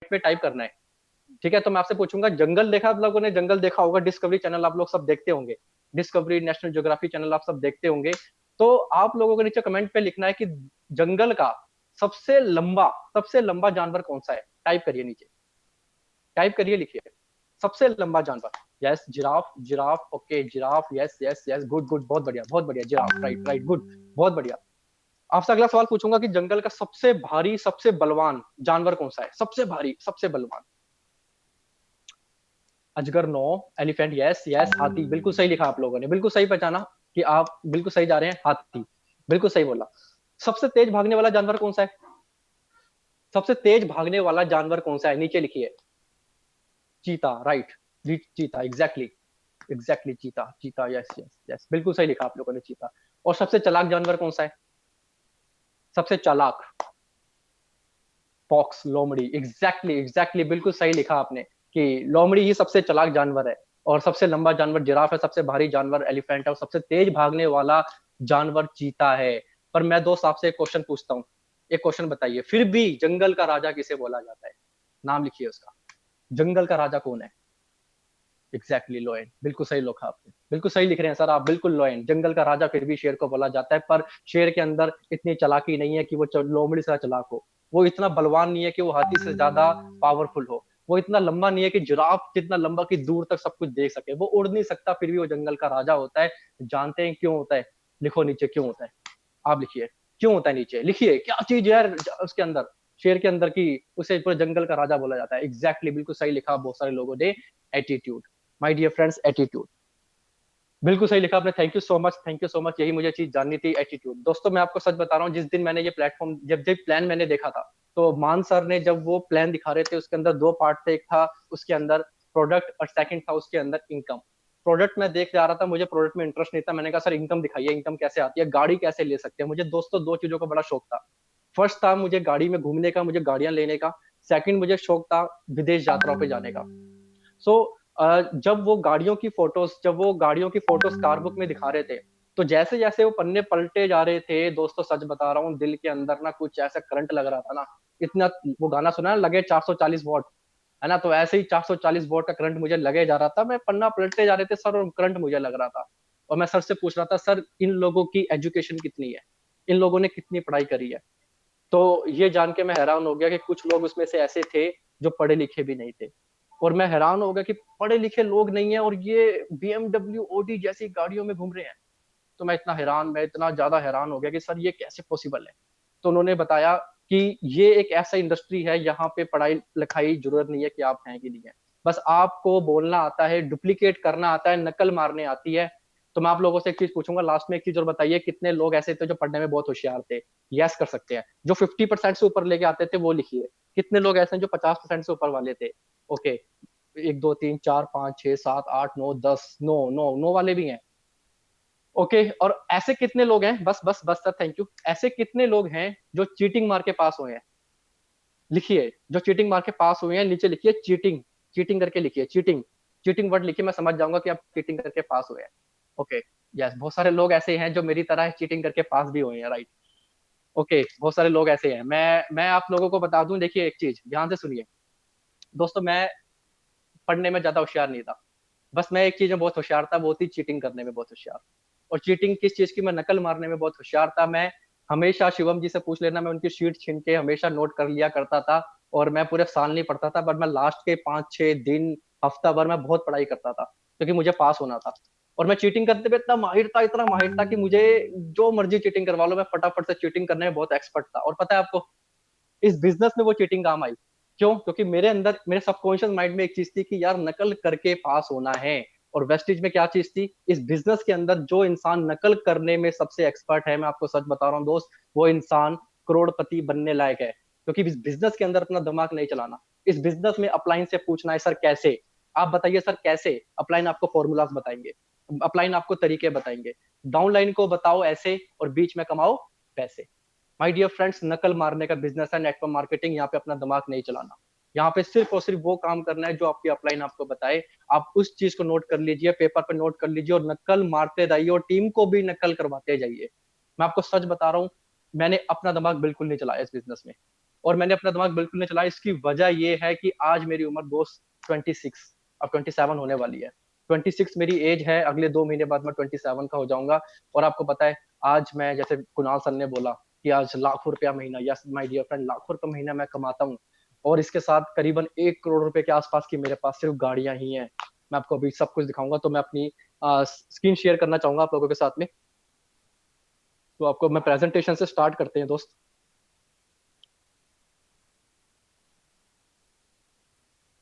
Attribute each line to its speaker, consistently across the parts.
Speaker 1: पे टाइप करना है। ठीक है, तो मैं आपसे पूछूंगा, जंगल देखा आप लोगों ने? जंगल देखा होगा, डिस्कवरी चैनल आप लोग सब देखते होंगे, डिस्कवरी, नेशनल ज्योग्राफी चैनल आप सब देखते होंगे। तो आप लोगों को नीचे कमेंट पे लिखना है कि जंगल का सबसे लंबा जानवर कौन सा है। टाइप करिए नीचे, टाइप करिए, लिखिए सबसे लंबा जानवर। Yes, giraffe, giraffe, okay giraffe, yes yes yes, good good, बहुत बढ़िया जिराफ, राइट राइट, गुड, बहुत बढ़िया। आपसे अगला सवाल पूछूंगा कि जंगल का सबसे भारी, सबसे बलवान जानवर कौन सा है? सबसे भारी, सबसे बलवान। अजगर, नो। Elephant, yes yes. हाथी, बिल्कुल सही लिखा आप लोगों ने, बिल्कुल सही पहचाना कि आप बिल्कुल सही जा रहे हैं। हाथी, बिल्कुल सही बोला। सबसे तेज भागने वाला जानवर कौन सा है? सबसे तेज भागने वाला जानवर कौन सा है? नीचे लिखिए। चीता, राइट। चीता, एग्जैक्टली, एग्जैक्टली चीता, चीता, यस यस यस, बिल्कुल सही लिखा आप लोगों ने, चीता। और सबसे चालाक जानवर कौन सा है? सबसे चालाक, फॉक्स, लोमड़ी, एग्जैक्टली एग्जैक्टली, बिल्कुल सही लिखा आपने कि लोमड़ी ही सबसे चालाक जानवर है। और सबसे लंबा जानवर जिराफ है, सबसे भारी जानवर एलिफेंट है, और सबसे तेज भागने वाला जानवर चीता है। पर मैं दोस्त आपसे एक क्वेश्चन पूछता हूँ, एक क्वेश्चन बताइए, फिर भी जंगल का राजा किसे बोला जाता है? नाम लिखिए उसका। जंगल का राजा कौन है? एग्जैक्टली लोयन, बिल्कुल सही लिखा आपने, बिल्कुल सही लिख रहे हैं सर आप, बिल्कुल लोयन। जंगल का राजा फिर भी शेर को बोला जाता है, पर शेर के अंदर इतनी चालाकी नहीं है कि वो लोमड़ी से चालाक हो। वो इतना बलवान नहीं है कि वो हाथी से ज्यादा पावरफुल हो। वो इतना लंबा नहीं है कि जिराफ जितना लंबा कि दूर तक सब कुछ देख सके। वो उड़ नहीं सकता, फिर भी वो जंगल का राजा होता है। जानते हैं क्यों होता है? लिखो नीचे, क्यों होता है। आप लिखिए, क्यों होता है, नीचे लिखिए, क्या चीज है उसके अंदर, शेर के अंदर, की उसे पूरे जंगल का राजा बोला जाता है। एग्जैक्टली, बिल्कुल सही लिखा बहुत सारे लोगों ने। Attitude, my dear friends, attitude, बिल्कुल सही लिखा आपने। Thank you so much, thank you so much, यही मुझे चीज जाननी थी, एटीट्यूड। दोस्तों मैं आपको सच बता रहा हूँ, जिस दिन मैंने ये प्लेटफॉर्म, जब जब प्लान मैंने देखा था, तो मान सर ने जब वो प्लान दिखा रहे थे, उसके अंदर दो पार्ट थे, एक था उसके अंदर प्रोडक्ट, और सेकंड था उसके अंदर इनकम। प्रोडक्ट मैं देख जा रहा था, मुझे प्रोडक्ट में इंटरेस्ट नहीं था। मैंने कहा सर इनकम दिखाइए, इनकम कैसे आती है, गाड़ी कैसे ले सकते हैं। मुझे दोस्तों दो चीजों का बड़ा शौक था। फर्स्ट था मुझे गाड़ी में घूमने का, मुझे गाड़ियां लेने का। सेकंड मुझे शौक था विदेश यात्राओं पे जाने का। सो जब वो गाड़ियों की फोटोज कारबुक में दिखा रहे थे, तो जैसे जैसे वो पन्ने पलटे जा रहे थे, दोस्तों सच बता रहा हूँ, दिल के अंदर ना कुछ ऐसा करंट लग रहा था ना। इतना, वो गाना सुना है, लगे 440 वॉट, है ना? तो ऐसे ही 440 वॉट का करंट मुझे लगे जा रहा था। मैं पन्ना पलटते जा रहे थे सर, और करंट मुझे लग रहा था। और मैं सर से पूछ रहा था, सर इन लोगों की एजुकेशन कितनी है, इन लोगों ने कितनी पढ़ाई करी है? तो ये जान के मैं हैरान हो गया कि कुछ लोग उसमें से ऐसे थे जो पढ़े लिखे भी नहीं थे। और मैं हैरान हो गया कि पढ़े लिखे लोग नहीं है और ये बीएमडब्ल्यू ओडी जैसी गाड़ियों में घूम रहे हैं। तो मैं इतना ज्यादा हैरान हो गया कि सर ये कैसे पॉसिबल है। तो उन्होंने बताया कि ये एक ऐसा इंडस्ट्री है, यहाँ पे पढ़ाई लिखाई जरूरत नहीं है कि आप हैं कि नहीं है। बस आपको बोलना आता है, डुप्लीकेट करना आता है, नकल मारने आती है। तो मैं आप लोगों से एक चीज पूछूंगा लास्ट में, एक चीज और बताइए, कितने लोग ऐसे थे जो पढ़ने में बहुत होशियार थे? यस कर सकते हैं। जो 50% से ऊपर लेके आते थे वो लिखिए। कितने लोग ऐसे हैं जो 50% से ऊपर वाले थे? ओके, एक दो तीन चार पाँच छह सात आठ नौ दस, नो नो नो वाले भी हैं। ओके, और ऐसे कितने लोग हैं, बस बस बस सर, थैंक यू, ऐसे कितने लोग हैं जो चीटिंग मार के पास हुए हैं? लिखिए, जो चीटिंग मार के पास हुए हैं, नीचे लिखिए चीटिंग, चीटिंग करके लिखिए, चीटिंग, चीटिंग वर्ड लिखिए, मैं समझ जाऊंगा कि आप चीटिंग करके पास हुए हैं। ओके, यस, बहुत सारे लोग ऐसे हैं जो मेरी तरह चीटिंग करके पास भी हुए हैं, राइट। ओके, बहुत सारे लोग ऐसे हैं। मैं आप लोगों को बता दूं, देखिए एक चीज ध्यान से सुनिए दोस्तों, मैं पढ़ने में ज्यादा होशियार नहीं था। बस मैं एक चीज में बहुत होशियार था, वो थी चीटिंग करने में बहुत होशियार। और चीटिंग किस चीज की? मैं नकल मारने में बहुत होशियार था। मैं हमेशा, शिवम जी से पूछ लेना, मैं उनकी शीट छीन के हमेशा नोट कर लिया करता था। और मैं पूरे साल नहीं पढ़ता था, बट मैं लास्ट के 5-6 दिन, हफ्ता भर मैं बहुत पढ़ाई करता था, क्योंकि मुझे पास होना था। और मैं चीटिंग करते हुए इतना माहिर था कि मुझे जो मर्जी चीटिंग करवा लो, मैं फटाफट से चीटिंग करने में बहुत एक्सपर्ट था। और पता है आपको, इस बिजनेस में वो चीटिंग काम आई। क्यों? क्योंकि मेरे अंदर, मेरे सबकॉन्शियस माइंड में एक चीज थी कि यार नकल करके पास होना है। और वेस्टिज में क्या चीज थी? इस बिजनेस के अंदर जो इंसान नकल करने में सबसे एक्सपर्ट है, मैं आपको सच बता रहा हूँ दोस्त, वो इंसान करोड़पति बनने लायक है। क्योंकि इस बिजनेस के अंदर अपना दिमाग नहीं चलाना। इस बिजनेस में अपलाइन से पूछना है, सर कैसे? आप बताइए सर कैसे? अपलाइन आपको फॉर्मूलाज बताएंगे, अपलाइन आपको तरीके बताएंगे। डाउनलाइन को बताओ ऐसे, और बीच में कमाओ पैसे। माय डियर फ्रेंड्स, नकल मारने का बिजनेस है नेटवर्क मार्केटिंग। यहाँ पे अपना दिमाग नहीं चलाना। यहाँ पे सिर्फ और सिर्फ वो काम करना है जो आपकी अपलाइन आपको बताए। आप उस चीज को नोट कर लीजिए, पेपर पे नोट कर लीजिए, और नकल मारते जाइए, और टीम को भी नकल करवाते जाइए। मैं आपको सच बता रहा हूँ, मैंने अपना दिमाग बिल्कुल नहीं चलाया इस बिजनेस में। और मैंने अपना दिमाग बिल्कुल नहीं चलाया। इसकी वजह ये है कि आज मेरी उम्र दोस्त 26, अब 27 होने वाली है। 26 मेरी एज है, अगले 2 महीने बाद मैं 27 का हो जाऊंगा। और आपको पता है, आज मैं, जैसे कुणाल सर ने बोला कि आज लाखों रुपया महीना, यस माय डियर फ्रेंड, लाखों रुपया महीना मैं कमाता हूँ। और इसके साथ करीबन 1 करोड़ रुपए के आसपास की मेरे पास सिर्फ गाड़ियां ही हैं। मैं आपको अभी सब कुछ दिखाऊंगा, तो मैं अपनी स्क्रीन शेयर करना चाहूंगा आप लोगों के साथ में। तो आपको मैं प्रेजेंटेशन से स्टार्ट करते हैं दोस्त।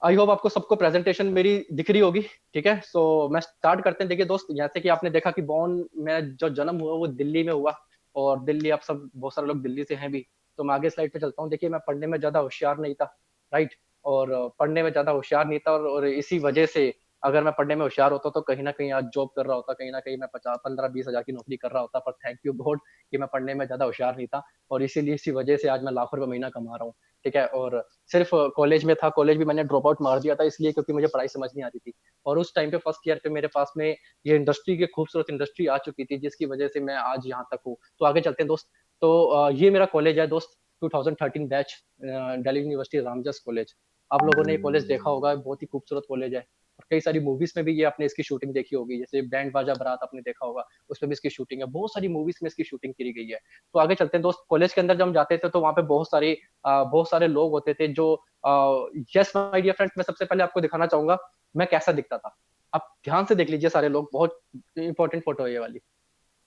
Speaker 1: आई होप आपको सबको प्रेजेंटेशन मेरी दिख रही होगी। ठीक है, सो मैं स्टार्ट करते हैं। देखिए दोस्त, जैसे कि आपने देखा कि बॉर्न, मैं जो जन्म हुआ वो दिल्ली में हुआ। और दिल्ली, आप सब बहुत सारे लोग दिल्ली से हैं भी। तो मैं आगे स्लाइड पे चलता हूँ। देखिए, मैं पढ़ने में ज्यादा होशियार नहीं था, राइट। और पढ़ने में ज्यादा होशियार नहीं था, और इसी वजह से अगर मैं पढ़ने में होशियार होता तो कहीं ना कहीं आज जॉब कर रहा होता, कहीं ना कहीं मैं 50, 15, 20 हजार की नौकरी कर रहा होता। पर थैंक यू गॉड कि मैं पढ़ने में ज्यादा होशियार नहीं था, और इसीलिए इसी वजह से आज मैं लाखों रुपए महीना कमा रहा हूँ। ठीक है, और सिर्फ कॉलेज में था, कॉलेज भी मैंने ड्रॉप आउट मार दिया था, इसलिए क्योंकि मुझे पढ़ाई समझ नहीं आती थी। और उस टाइम पे फर्स्ट ईयर पे मेरे पास में ये इंडस्ट्री की खूबसूरत इंडस्ट्री आ चुकी थी, जिसकी वजह से मैं आज यहाँ तक हूँ। तो आगे चलते हैं दोस्त। तो ये मेरा कॉलेज है दोस्त, 2013 batch, Delhi university Ramjas college. आप लोगों ने ये कॉलेज देखा होगा, बहुत ही खूबसूरत कॉलेज है। और कई सारी मूवीज में भी ये आपने इसकी शूटिंग देखी होगी, जैसे बैंड बाजा बारात आपने देखा होगा, उसमें भी इसकी शूटिंग है। बहुत सारी मूवीज में इसकी शूटिंग की गई है। तो आगे चलते हैं दोस्त। कॉलेज के अंदर जब हम जाते थे तो वहाँ पे बहुत सारे लोग होते थे जो, यस माय डियर फ्रेंड्स, मैं सबसे पहले आपको दिखाना चाहूंगा मैं कैसा दिखता था। आप ध्यान से देख लीजिए सारे लोग, बहुत इंपॉर्टेंट फोटो है ये वाली।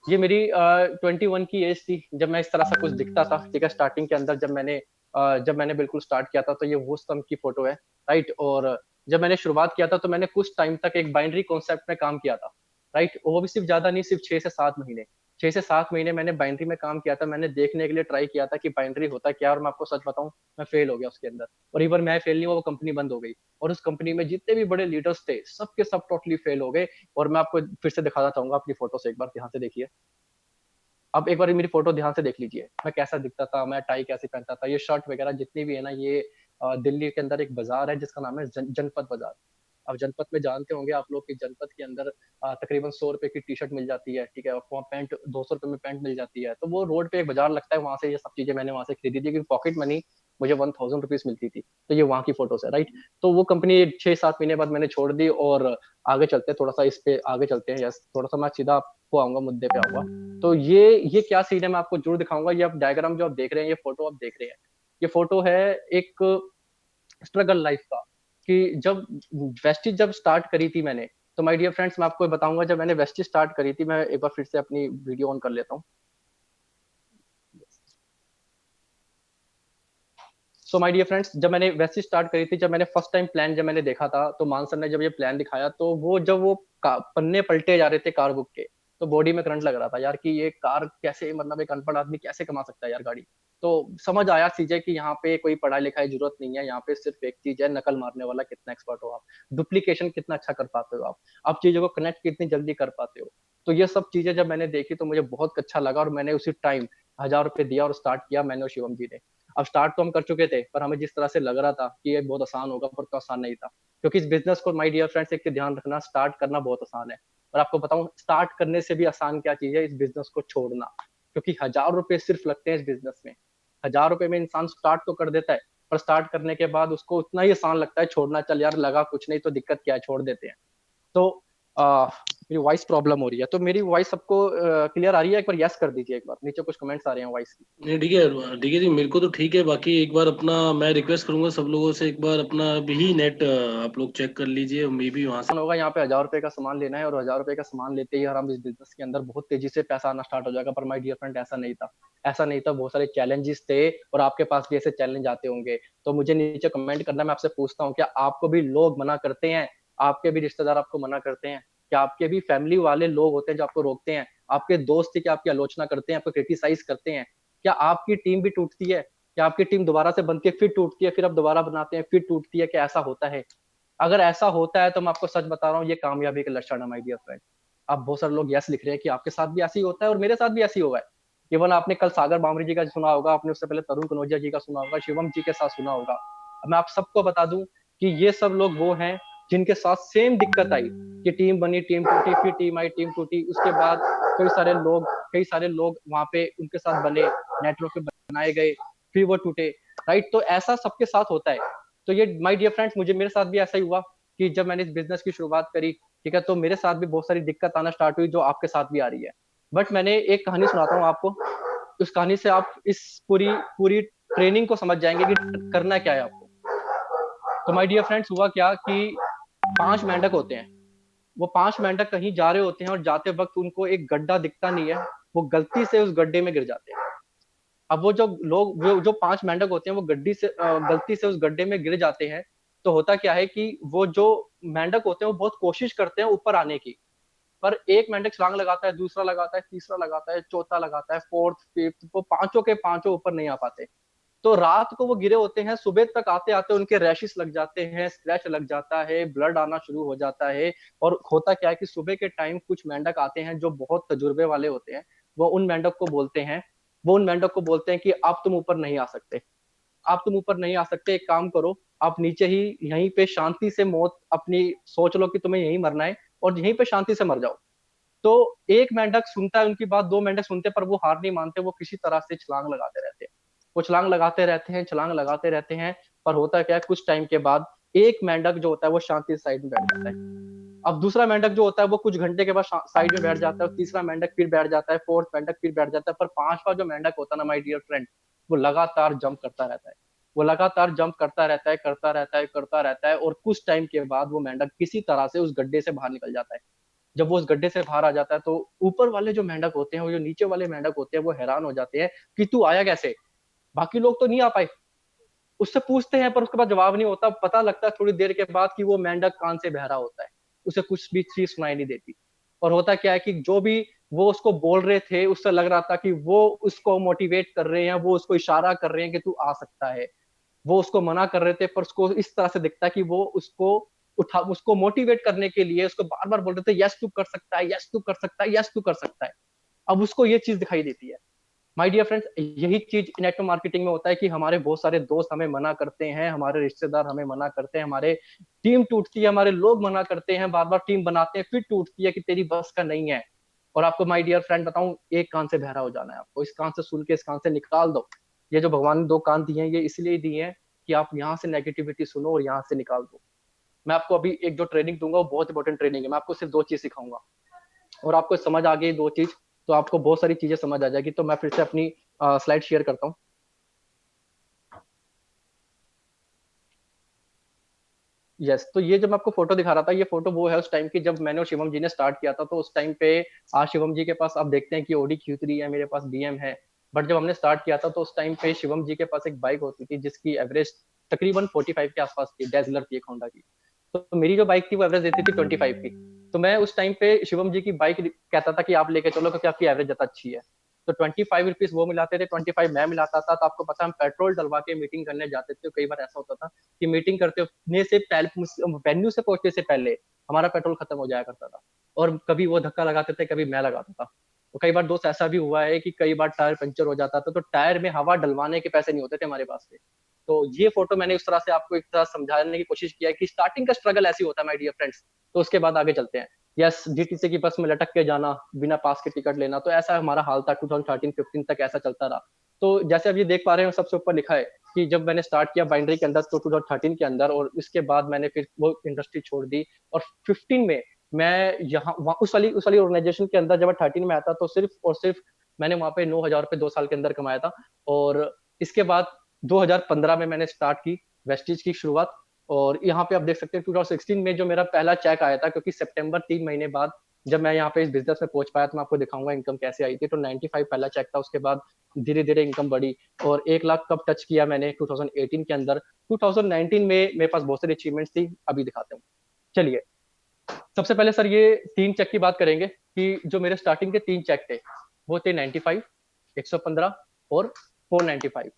Speaker 1: ये मेरी 21 की एज थी जब मैं इस तरह सा कुछ दिखता था। ठीक है, स्टार्टिंग के अंदर जब मैंने बिल्कुल स्टार्ट किया था, तो ये वो समय की फोटो है, राइट। और जब मैंने शुरुआत किया था तो मैंने कुछ टाइम तक एक बाइनरी कॉन्सेप्ट में काम किया था, राइट। वो भी सिर्फ ज्यादा नहीं, सिर्फ 6 से 7 महीने। 6 से 7 महीने मैंने बाइनरी में काम किया था। मैंने देखने के लिए ट्राई किया था कि बाइनरी होता क्या है, और मैं आपको सच बताऊं, मैं फेल हो गया उसके अंदर। और एक बार मैं फेल नहीं हुआ, वो कंपनी बंद हो गई। और उस कंपनी में जितने भी बड़े लीडर्स थे, सब के सब टोटली फेल हो गए। और मैं आपको फिर से दिखाना चाहूंगा अपनी फोटो से, एक बार ध्यान से देखिए। अब एक बार मेरी फोटो ध्यान से देख लीजिए, मैं कैसा दिखता था, मैं टाई कैसे पहनता था, ये शर्ट वगैरह जितनी भी है ना, ये दिल्ली के अंदर एक बाजार है जिसका नाम है जनपद बाजार। अब जनपद में जानते होंगे आप लोग कि जनपद के अंदर तकरीबन 100 रुपए की टी शर्ट मिल जाती है। ठीक है, और वहाँ पैंट 200 रुपए में पैंट मिल जाती है। तो वो रोड पे एक बाजार लगता है, वहां से ये सब चीजें मैंने वहां से खरीदी थी, क्योंकि पॉकेट मनी मुझे 1000 रुपीज मिलती थी। तो ये वहाँ की फोटोज है, राइट। तो वो कंपनी 6-7 महीने बाद मैंने छोड़ दी। और आगे चलते हैं, थोड़ा सा इस पे आगे चलते हैं। यस, थोड़ा सा मैं सीधा आपको आऊंगा, मुद्दे पे आऊंगा। तो ये क्या सीन है, मैं आपको जरूर दिखाऊंगा। ये आप डायग्राम जो आप देख रहे हैं, ये फोटो आप देख रहे हैं, ये फोटो है एक स्ट्रगल लाइफ का। कि जब वेस्टिज जब स्टार्ट करी थी मैंने, तो माय डियर फ्रेंड्स, मैं आपको बताऊंगा, जब मैंने वेस्टिज स्टार्ट करी थी, मैं एक बार फिर से अपनी वीडियो ऑन कर लेता हूँ। सो माय डियर फ्रेंड्स, जब मैंने वैसे स्टार्ट करी थी, जब मैंने फर्स्ट टाइम प्लान जब मैंने देखा था, तो मान सर ने जब ये प्लान दिखाया, तो वो जब वो पन्ने पलटे जा रहे थे कार बुक के, तो बॉडी में करंट लग रहा था यार, कि ये कार कैसे, मतलब एक अनपढ़ आदमी कैसे कमा सकता है यार गाड़ी। तो समझ आया चीजें कि यहाँ पे कोई पढ़ाई लिखाई जरूरत नहीं है, यहाँ पे सिर्फ एक चीज है, नकल मारने वाला कितना एक्सपर्ट हो आप, डुप्लीकेशन कितना अच्छा कर पाते हो आप चीजों को कनेक्ट कितनी जल्दी कर पाते हो। तो ये सब चीजें जब मैंने देखी तो मुझे बहुत अच्छा लगा, और मैंने उसी टाइम 1000 रुपये दिया और स्टार्ट किया, मैंने और शिवम जी ने। अब स्टार्ट तो हम कर चुके थे, पर हमें जिस तरह से लग रहा था कि ये बहुत आसान होगा, पर तो आसान नहीं था। क्योंकि इस बिजनेस को, माय डियर फ्रेंड्स, एक ध्यान रखना, स्टार्ट करना बहुत आसान है। और आपको बताऊं, स्टार्ट करने से भी आसान क्या चीज है, इस बिजनेस को छोड़ना। क्योंकि 1000 रुपये सिर्फ लगते हैं इस बिजनेस में। 1000 रुपये में इंसान स्टार्ट तो कर देता है, पर स्टार्ट करने के बाद उसको उतना ही आसान लगता है छोड़ना। चल यार, लगा कुछ नहीं तो दिक्कत क्या है, छोड़ देते हैं। तो मेरी वॉइस प्रॉब्लम हो रही है, तो मेरी वॉइस सबको क्लियर आ रही है? एक बार यस कर दीजिए, एक बार नीचे कुछ कमेंट्स आ रहे हैं वॉइस की।
Speaker 2: नहीं, ठीक है जी, मेरे को तो ठीक है। बाकी एक बार अपना मैं रिक्वेस्ट करूंगा सब लोगों से, एक बार अपना भी नेट आप लोग चेक कर लीजिए, मैं भी वहां से।
Speaker 1: होगा यहाँ पे 1000 रुपये का सामान लेना है, और 1000 रुपये का सामान लेते ही हम इस बिजनेस के अंदर बहुत तेजी से पैसा आना स्टार्ट हो जाएगा। पर माय डियर फ्रेंड, ऐसा नहीं था। ऐसा नहीं था, बहुत सारे चैलेंजेस थे, और आपके पास भी ऐसे चैलेंज आते होंगे। तो मुझे नीचे कमेंट करना, मैं आपसे पूछता हूँ, क्या आपको भी लोग मना करते हैं? आपके भी रिश्तेदार आपको मना करते हैं? क्या आपके भी फैमिली वाले लोग होते हैं जो आपको रोकते हैं? आपके दोस्त ही क्या आपकी आलोचना करते हैं, आपको क्रिटिसाइज करते हैं? क्या आपकी टीम भी टूटती है? क्या आपकी टीम दोबारा से बनती है, फिर टूटती है, फिर आप दोबारा बनाते हैं, फिर टूटती है? क्या ऐसा होता है? अगर ऐसा होता है तो मैं आपको सच बता रहा हूँ, ये कामयाबी का लक्षण है माय डियर फ्रेंड। अब बहुत सारे लोग यस लिख रहे हैं कि आपके साथ भी ऐसे ही होता है, और मेरे साथ भी ऐसे ही हुआ है। इवन आपने कल सागर बामरी जी का सुना होगा, आपने उससे पहले तरुण कनौजिया जी का सुना होगा, शिवम जी के साथ सुना होगा। अब मैं आप सबको बता दूं कि ये सब लोग वो हैं जिनके साथ सेम दिक्कत आई, कि टीम बनी, टीम टूटी, फिर टीम आई, टीम टूटी, उसके बाद कई सारे लोग वहां पे उनके साथ बने, नेटवर्क पे बनाए गए, फिर वो टूटे। राइट। तो ऐसा सबके साथ होता है। तो ये माय डियर फ्रेंड्स, मुझे मेरे साथ भी ऐसा ही हुआ कि जब मैंने इस बिजनेस की शुरुआत करी, ठीक है, तो मेरे साथ भी बहुत सारी दिक्कत आना स्टार्ट हुई जो आपके साथ भी आ रही है। बट मैंने एक कहानी सुनाता हूँ आपको, उस कहानी से आप इस पूरी पूरी ट्रेनिंग को समझ जाएंगे कि करना क्या है आपको। तो माय डियर फ्रेंड्स, हुआ क्या कि 5 मेंढक होते हैं। वो 5 मेंढक कहीं जा रहे होते हैं और जाते वक्त उनको एक गड्ढा दिखता नहीं है, वो गलती से उस गड्ढे में गिर जाते हैं। अब वो जो लोग, जो 5 मेंढक होते हैं, वो गलती से उस गड्ढे में गिर जाते हैं। तो होता क्या है कि वो जो मेंढक होते हैं वो बहुत कोशिश करते हैं ऊपर आने की, पर एक मेंढक छलांग लगाता है, दूसरा लगाता है, तीसरा लगाता है, चौथा लगाता है, फोर्थ, फिफ्थ, वो पांचों के पांचों ऊपर नहीं आ पाते। तो रात को वो गिरे होते हैं, सुबह तक आते आते उनके रैशेस लग जाते हैं, स्क्रैच लग जाता है, ब्लड आना शुरू हो जाता है। और होता क्या है कि सुबह के टाइम कुछ मेंढक आते हैं जो बहुत तजुर्बे वाले होते हैं, वो उन मेंढक को बोलते हैं वो उन मेंढक को बोलते हैं कि अब तुम ऊपर नहीं आ सकते, आप तुम ऊपर नहीं आ सकते, एक काम करो, आप नीचे ही यहीं पे शांति से मौत अपनी सोच लो कि तुम्हें यहीं मरना है, और यहीं पे शांति से मर जाओ। तो एक मेंढक सुनता है उनकी बात, 2 मेंढक सुनते हैं, पर वो हार नहीं मानते, वो किसी तरह से छलांग लगाते रहते हैं। वो छलांग लगाते रहते हैं, छलांग लगाते रहते हैं। पर होता क्या है, कुछ टाइम के बाद एक मेंढक जो होता है वो शांति से साइड में बैठ जाता है। अब दूसरा मेंढक जो होता है वो कुछ घंटे के बाद साइड में बैठ जाता है, और तीसरा मेंढक फिर बैठ जाता है, फोर्थ मेंढक फिर बैठ जाता है, पर पांचवा जो मेंढक होता है ना माय डियर फ्रेंड, वो लगातार जंप करता रहता है। वो लगातार जंप करता रहता है, करता रहता है, करता रहता है, और कुछ टाइम के बाद वो मेंढक किसी तरह से उस गड्ढे से बाहर निकल जाता है। जब वो उस गड्ढे से बाहर आ जाता है तो ऊपर वाले जो मेंढक होते हैं, वो जो नीचे वाले मेंढक होते हैं, वो हैरान हो जाते हैं कि तू आया कैसे, बाकी लोग तो नहीं आ पाए। उससे पूछते हैं पर उसके पास जवाब नहीं होता। पता लगता है थोड़ी देर के बाद कि वो मेंढक कान से बहरा होता है, उसे कुछ भी चीज सुनाई नहीं देती। और होता क्या है कि जो भी वो उसको बोल रहे थे, उससे लग रहा था कि वो उसको मोटिवेट कर रहे हैं, वो उसको इशारा कर रहे हैं कि तू आ सकता है। वो उसको मना कर रहे थे, पर उसको इस तरह से दिखता है कि वो उसको मोटिवेट करने के लिए उसको बार बार बोल रहे थे, यस तू कर सकता है, यस तू कर सकता है, यस तू कर सकता है। अब उसको ये चीज दिखाई देती है। माय डियर फ्रेंड्स, यही चीज नेटवर्क मार्केटिंग में होता है कि हमारे बहुत सारे दोस्त हमें मना करते हैं, हमारे रिश्तेदार हमें मना करते हैं, हमारे टीम टूटती है, हमारे लोग मना करते हैं, बार बार टीम बनाते हैं, फिर टूटती है कि तेरी बस का नहीं है। और आपको माय डियर फ्रेंड बताऊं, एक कान से बहरा हो जाना है आपको, इस कान से सुन के इस कान से निकाल दो। ये जो भगवान ने 2 कान दिए हैं, ये इसलिए दिए हैं कि आप यहाँ से नेगेटिविटी सुनो और यहाँ से निकाल दो। मैं आपको अभी एक जो ट्रेनिंग दूंगा वो बहुत इंपॉर्टेंट ट्रेनिंग है, मैं आपको सिर्फ 2 चीज सिखाऊंगा, और आपको समझ आ गई 2 चीज, तो आपको बहुत सारी चीजें समझ आ जाएगी। तो मैं फिर से अपनी स्लाइड शेयर करता हूँ। यस, तो ये जो मैं आपको फोटो दिखा रहा था, ये फोटो वो है उस टाइम की जब मैंने और शिवम जी ने स्टार्ट किया था। तो उस टाइम पे आज शिवम जी के पास आप देखते हैं कि ओडी Q3 है, मेरे पास BM है। बट जब हमने स्टार्ट किया था तो उस टाइम पे शिवम जी के पास एक बाइक होती थी जिसकी एवरेज तकरीबन 45 के आसपास थी, डेजलर थी एक होंडा की। तो मेरी जो बाइक थी वो एवरेज देती थी 25 की। तो मैं उस टाइम पे शिवम जी की बाइक कहता था कि आप लेके चलो क्योंकि आपकी एवरेज ज्यादा अच्छी है। तो 25 रुपीज वो मिलाते थे, 25 मैं मिलाता था। तो आपको पता है हम पेट्रोल डलवा के मीटिंग करने जाते थे, तो कई बार ऐसा होता था कि मीटिंग करते से पहले, वेन्यू से पहुंचने से पहले हमारा पेट्रोल खत्म हो जाया करता था। और कभी वो धक्का लगाते थे, कभी मैं लगाता था। तो कई बार दोस्त ऐसा भी हुआ है कि कई बार टायर पंचर हो जाता था, तो टायर में हवा डलवाने के पैसे नहीं होते थे हमारे पास में। तो ये फोटो मैंने उस तरह से आपको एक तरह समझाने की कोशिश किया है कि स्टार्टिंग का स्ट्रगल ऐसी होता है माय डियर फ्रेंड्स। तो उसके बाद आगे चलते हैं। यस, DTC की बस में लटक के जाना, बिना पास के टिकट लेना, तो ऐसा हमारा हाल था 2013-15 तक, ऐसा चलता रहा। तो जैसे अब ये देख पा रहे हो सबसे ऊपर लिखा है कि जब मैंने स्टार्ट किया बाइंड्री के अंदर तो 2013 के अंदर, और इसके बाद मैंने फिर वो इंडस्ट्री छोड़ दी। और 15 में मैं यहाँ उस वाली ऑर्गेनाइजेशन के अंदर जब 13 में आया था, तो सिर्फ और सिर्फ मैंने वहां पे 9,000 रुपये 2 साल के अंदर कमाया था। और इसके बाद 2015 में मैंने स्टार्ट की वेस्टीज की शुरुआत। और यहाँ पे आप देख सकते हैं 2016 में जो मेरा पहला चेक आया था, क्योंकि सितंबर 3 महीने बाद जब मैं यहाँ पे इस बिजनेस में पहुंच पाया, तो मैं आपको दिखाऊंगा इनकम कैसे आई थी। तो 95 पहला चेक था, उसके बाद धीरे धीरे इनकम बढ़ी, और 1 लाख कब टच किया मैंने 2018 के अंदर। 2019 में मेरे पास बहुत सारी अचीवमेंट्स थी, अभी दिखाते हूँ। चलिए, सबसे पहले सर ये 3 चेक की बात करेंगे कि जो मेरे स्टार्टिंग के 3 चेक थे वो थे 95, 115 और 495।